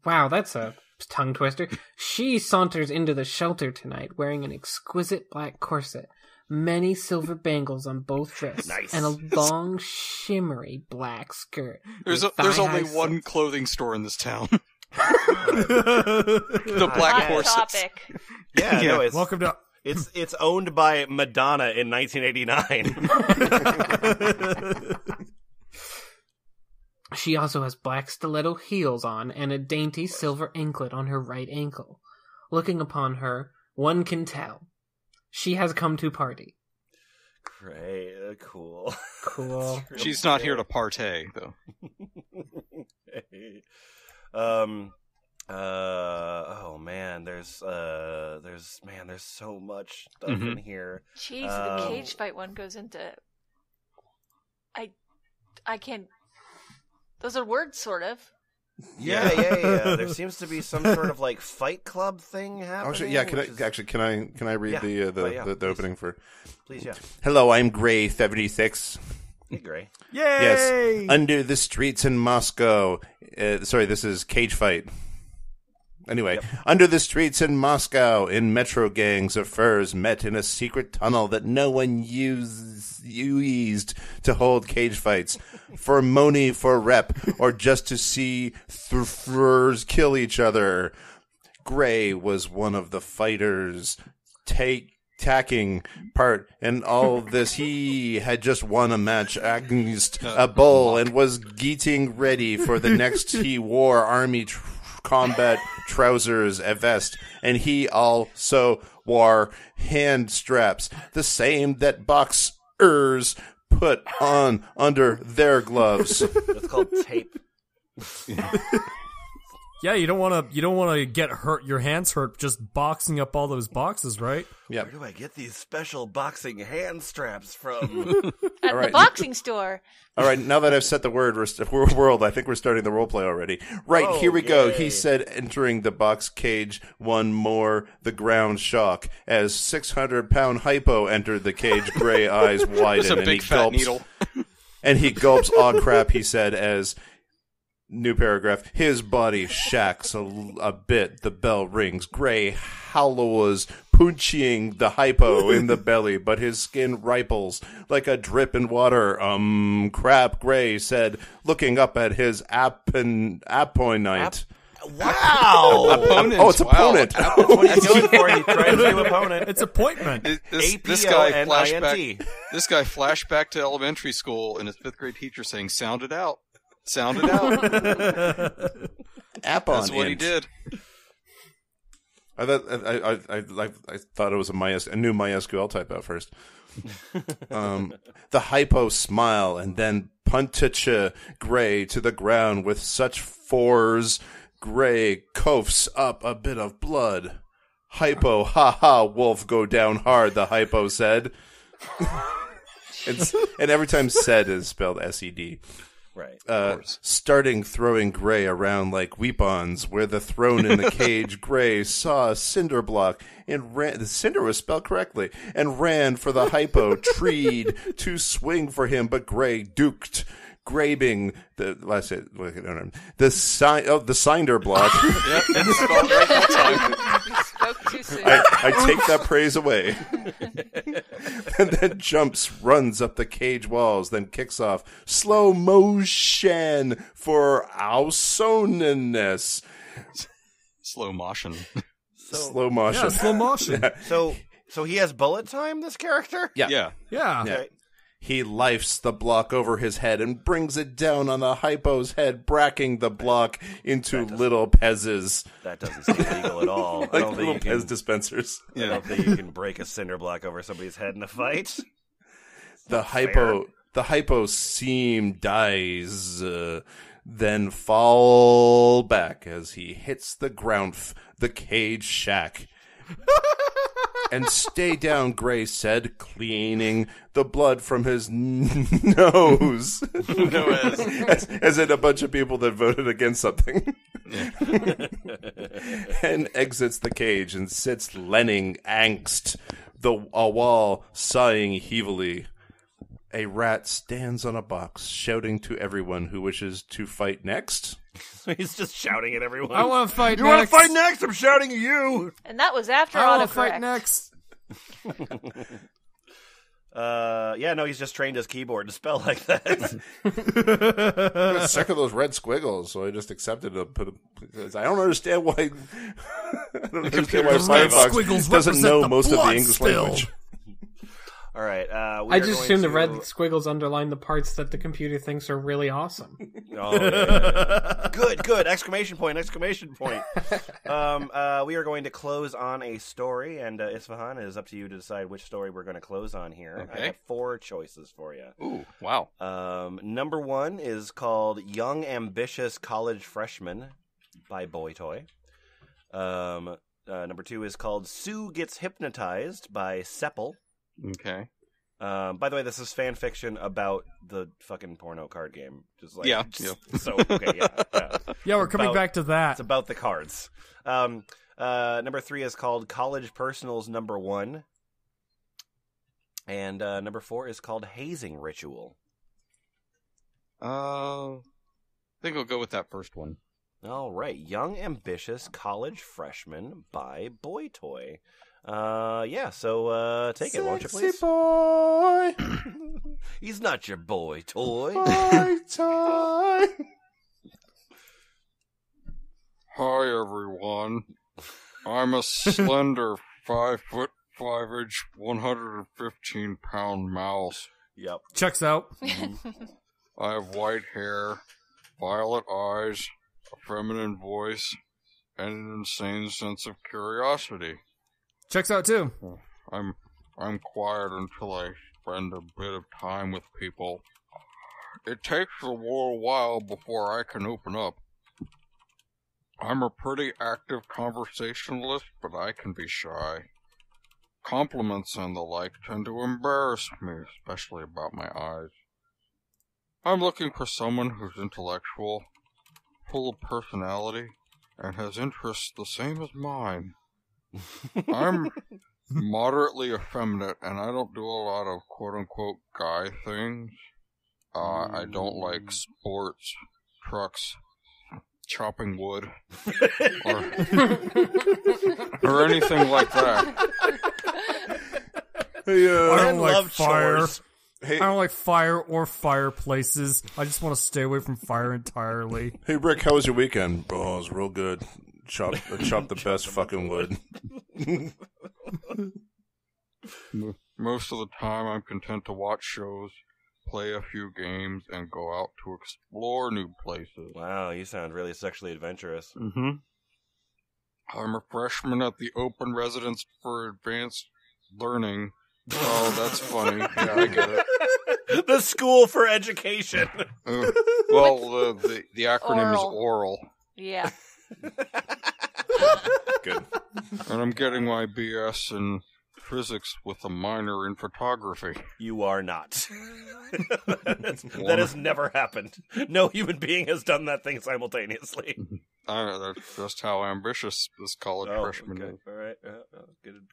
Wow, that's a tongue twister. She saunters into the shelter tonight wearing an exquisite black corset, many silver bangles on both wrists, Nice. and a long, shimmery black skirt. There's with only thigh-high one slits. clothing store in this town. The black Hot corsets. topic. Yeah, no, it's Welcome to... it's owned by Madonna in 1989. She also has black stiletto heels on and a dainty silver anklet on her right ankle. Looking upon her, one can tell. She has come to party. Great, cool. Cool. That's She's real not cool. here to partay, though. Oh man, there's so much stuff in here. Jeez, the cage fight one goes into. I can't. Those are words, sort of. Yeah. There seems to be some sort of like Fight Club thing happening. Can I read the opening for? Please, yeah. Hello, I'm Gray 76. Hey, Gray. Yay! Yes, under the streets in Moscow. Sorry, this is Cage Fight. Anyway, under the streets in Moscow, in metro gangs of furs met in a secret tunnel that no one used to hold cage fights, for money, for rep, or just to see furs kill each other. Gray was one of the fighters taking part in all this. He had just won a match against a bull and was getting ready for the next. He wore army combat trousers, a vest, and he also wore hand straps, the same that boxers put on under their gloves. It's called tape. Yeah, you don't want to get hurt, your hands hurt just boxing up all those boxes, right? Yeah. Where do I get these special boxing hand straps from? At right. the boxing store. All right, now that I've set the world, I think we're starting the roleplay already. Right, Oh, here we go. yay. He said, entering the box cage, one more the ground shock. As 600-pound hypo entered the cage, gray eyes widen. It's a and big he fat gulps, needle. And he gulps, aw crap, he said, as... New paragraph. His body shacks a bit. The bell rings. Gray howls, punching the hypo in the belly, but his skin ripples like a drip in water. Crap, Gray said, looking up at his appointment. Wow! Opponent. It's opponent. That's what he's going for. He's trying to do opponent. It's appointment. This guy APONINT. flashed back to elementary school and his 5th grade teacher saying, "Sound it out." Sound it out. That's what he did. I thought it was a new MySQL type at first. The hypo smile and then punch Gray to the ground with such force. Gray coughs up a bit of blood. Hypo, ha, wolf go down hard, the hypo said. And every time said is spelled S-E-D. Right. Starting throwing Gray around like weapons, where the thrown in the cage, Gray saw a cinder block and ran. The cinder was spelled correctly, and ran for the hypo, treed to swing for him, but Gray duked, grabbing the cinder block. Yep, it's spelled right that time. You spoke too soon. I take that praise away. And then jumps, runs up the cage walls, then kicks off. Slow motion for awesomeness. Slow motion. Slow motion. Yeah, slow motion. So he has bullet time, this character? Yeah. Yeah. Okay. He lifts the block over his head and brings it down on the hypo's head, bracking the block into little pezzes. That doesn't seem legal at all. I Like don't little think you Pez can, dispensers. I don't think you can break a cinder block over somebody's head in a fight. The hypo seam dies, then fall back as he hits the ground, the cage shack. And stay down, Gray said, cleaning the blood from his nose. as in a bunch of people that voted against something. And exits the cage and sits leaning angst, a wall, sighing heavily. A rat stands on a box, shouting to everyone who wishes to fight next. He's just shouting at everyone. I want to fight You next. want to fight next? I'm shouting at you. And that was after I want to autocorrect. fight next. Yeah, no, he's just trained his keyboard to spell like that. I was sick of those red squiggles, so I just accepted it. I don't understand why. I don't understand why computer red Firefox squiggles doesn't represent know the most of the blood English spill. language. All right. I just assume the red squiggles underline the parts that the computer thinks are really awesome. Oh, yeah. Good! Exclamation point! We are going to close on a story, and Isfahan, it is up to you to decide which story we're going to close on here. Okay. I have 4 choices for you. Ooh, wow. Number 1 is called Young Ambitious College Freshman by Boy Toy. Number 2 is called Sue Gets Hypnotized by Seppel. Okay. By the way, this is fan fiction about the fucking porno card game. Yeah. So, okay, yeah. Yeah, we're coming back to that. It's about the cards. Number 3 is called College Personals Number 1. And number 4 is called Hazing Ritual. I think I'll go with that first one. All right. Young Ambitious College Freshman by Boy Toy. So take it, won't you, please? Boy. He's not your boy toy. Boy toy. Hi, everyone. I'm a slender 5'5", 115-pound mouse. Yep. Checks out. I have white hair, violet eyes, a feminine voice, and an insane sense of curiosity. Checks out too. I'm quiet until I spend a bit of time with people. It takes a little while before I can open up. I'm a pretty active conversationalist, but I can be shy. Compliments and the like tend to embarrass me, especially about my eyes. I'm looking for someone who's intellectual, full of personality, and has interests the same as mine. I'm moderately effeminate, and I don't do a lot of quote-unquote guy things. I don't like sports, trucks, chopping wood, or anything like that. Hey, I don't like fire. chores. Hey, I don't like fire or fireplaces. I just want to stay away from fire entirely. hey, Rick, how was your weekend? Oh, it was real good. Chopped the best fucking wood. Most of the time, I'm content to watch shows, play a few games, and go out to explore new places. Wow, you sound really sexually adventurous. Mm-hmm. I'm a freshman at the Open Residence for Advanced Learning. Oh, that's funny. Yeah, I get it. The School for Education. Well, the acronym is ORAL. Yeah. Good. And I'm getting my BS in physics with a minor in photography. You are not. That has never happened. No human being has done that thing simultaneously. That's just how ambitious this college freshman is. All right.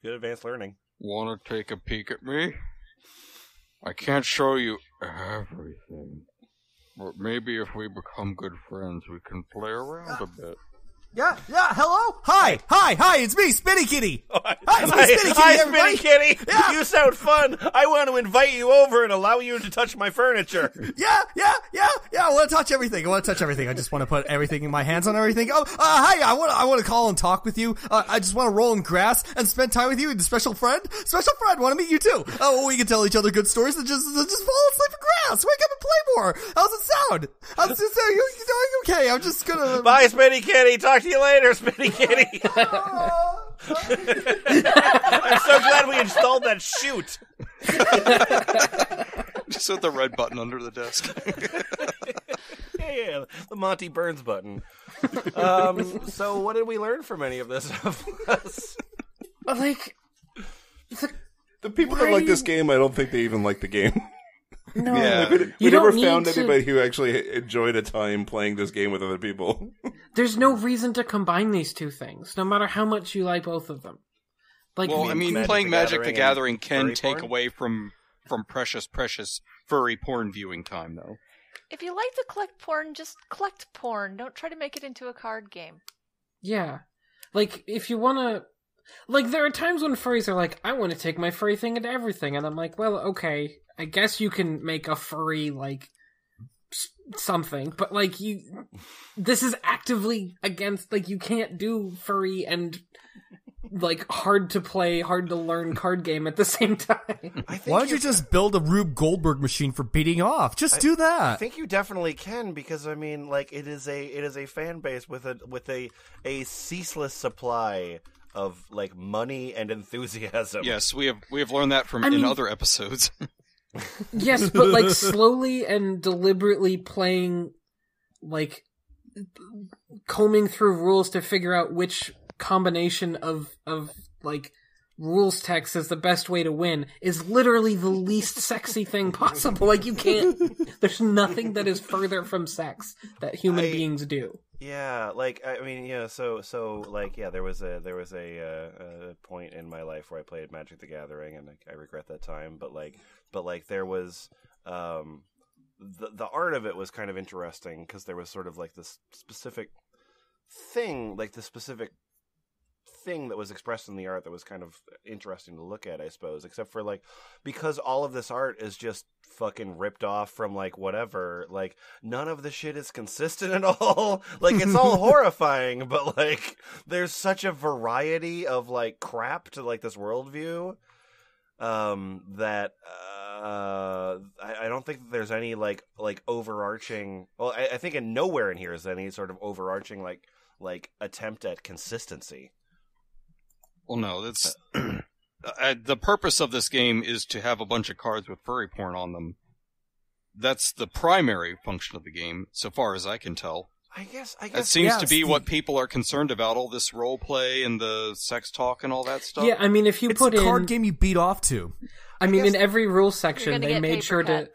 Good advanced learning. Want to take a peek at me? I can't show you everything. But maybe if we become good friends, we can play around a bit. Yeah, hello? Hi, it's me, Spinny Kitty. Hi, Spinny Kitty, Spinny everybody. Kitty. Yeah. You sound fun. I want to invite you over and allow you to touch my furniture. Yeah, I want to touch everything. I just want to put everything in my hands on everything. Oh, hi, I want to call and talk with you. I just want to roll in grass and spend time with you. And special friend, want to meet you too. Oh, we can tell each other good stories and just fall asleep in grass. Wake up and play more. How's it sound? You doing okay? I'm just gonna... Bye, Spinny Kitty. Talk to you later, Spinny Kitty. I'm so glad we installed that chute. Just with the red button under the desk. Yeah, the Monty Burns button. So what did we learn from any of this? Like, The people that like this game, I don't think they even like the game. no, Yeah. We You never don't found need to- anybody who actually enjoyed a time playing this game with other people. there's no reason to combine these two things, no matter how much you like both of them. Like, Well, I mean, Magic playing the Magic the Gathering Gathering can furry take porn? away from precious furry porn viewing time, though. If you like to collect porn, just collect porn. Don't try to make it into a card game. yeah. Like, if you want to... Like, there are times when furries are like, I want to take my furry thing into everything, and I'm like, well, okay, I guess you can make a furry, like, something, but, like, this is actively against, like, you can't do furry and like hard to play, hard to learn card game at the same time. Why don't you just build a Rube Goldberg machine for beating off? Just do that. I think you definitely can, because I mean, like, it is a fan base with a ceaseless supply of like money and enthusiasm. Yes, we have learned that from in other episodes. Yes, but like slowly and deliberately playing, like combing through rules to figure out which combination of like rules text is the best way to win is literally the least sexy thing possible. Like, you can't, there's nothing that is further from sex that human beings do. Yeah, like, I mean, yeah, so like, yeah, there was a point in my life where I played Magic the Gathering, and I regret that time, but there was the art of it was kind of interesting, because there was sort of like this specific thing, like the specific thing that was expressed in the art that was kind of interesting to look at, I suppose, except for like, because all of this art is just fucking ripped off from like whatever, like none of the shit is consistent at all. Like, it's all horrifying, but like there's such a variety of like crap to like this worldview that I don't think that there's any like overarching, well, I think in nowhere in here is any sort of overarching like attempt at consistency. Well, no, that's the purpose of this game is to have a bunch of cards with furry porn on them. That's the primary function of the game, so far as I can tell. I guess it seems to be what people are concerned about, all this role play and the sex talk and all that stuff. Yeah, I mean, if you put in... It's a card game you beat off to. I mean, in every rule section, they made sure to...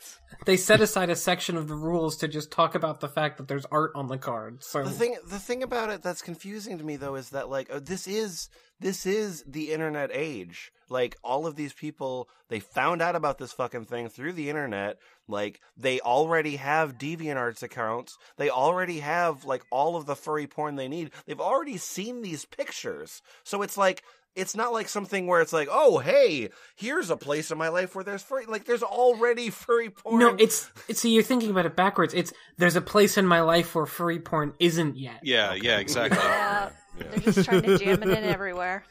They set aside a section of the rules to just talk about the fact that there's art on the card. So the thing about it that's confusing to me, though, is that like this is the internet age. Like, all of these people, they found out about this fucking thing through the internet. Like, they already have DeviantArts accounts. They already have like all of the furry porn they need. They've already seen these pictures. So it's like, it's not like something where it's like, oh, hey, here's a place in my life where there's furry. Like, there's already furry porn. No, it's so you're thinking about it backwards. It's, there's a place in my life where furry porn isn't yet. Yeah, yeah, exactly. Yeah, they're just trying to jam it in everywhere.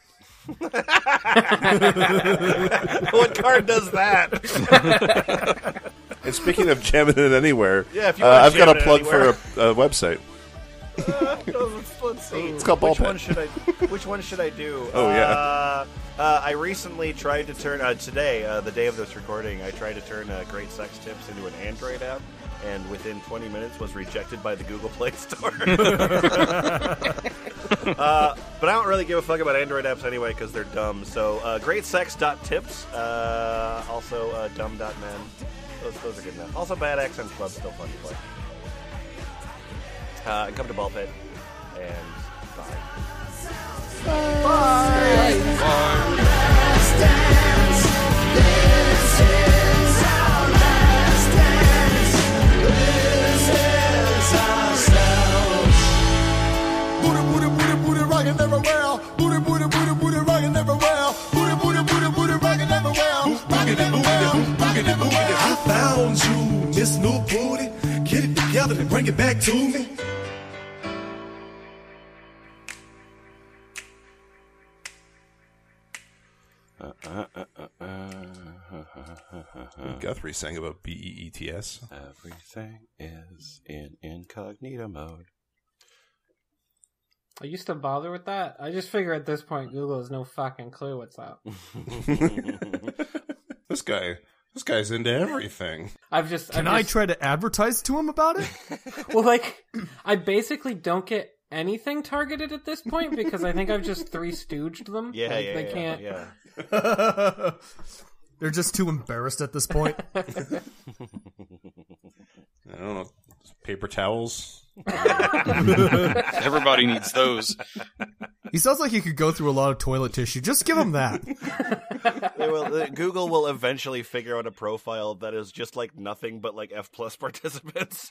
What card does that? And speaking of jamming it anywhere, Yeah, if you I've got a plug anywhere. for a website. Let's see. It's called Which Ballpet. which one should I do? Oh, yeah. I recently tried to turn today, the day of this recording, I tried to turn Great Sex Tips into an Android app, and within 20 minutes was rejected by the Google Play Store. But I don't really give a fuck about Android apps anyway, because they're dumb. So greatsex.tips, also dumb.men. Those are good enough. Also, Bad Accents Club, still fun to play. And come to Ballpit, and bye. I found you, Miss New Booty. Get it together and bring it back to me. Guthrie sang about BEETS. Everything is in incognito mode. I used to bother with that. I just figure at this point Google has no fucking clue what's up. This guy's into everything. Can I try to advertise to him about it? Well, like, I basically don't get anything targeted at this point because I think I've just Three Stooged them. Yeah, like, yeah, they yeah, can't. yeah. They're just too embarrassed at this point. I don't know. Paper towels. Everybody needs those. He sounds like he could go through a lot of toilet tissue. Just give him that. Google will eventually figure out a profile that is just like nothing but like F+ participants.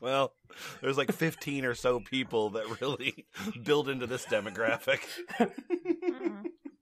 Well, there's like 15 or so people that really build into this demographic.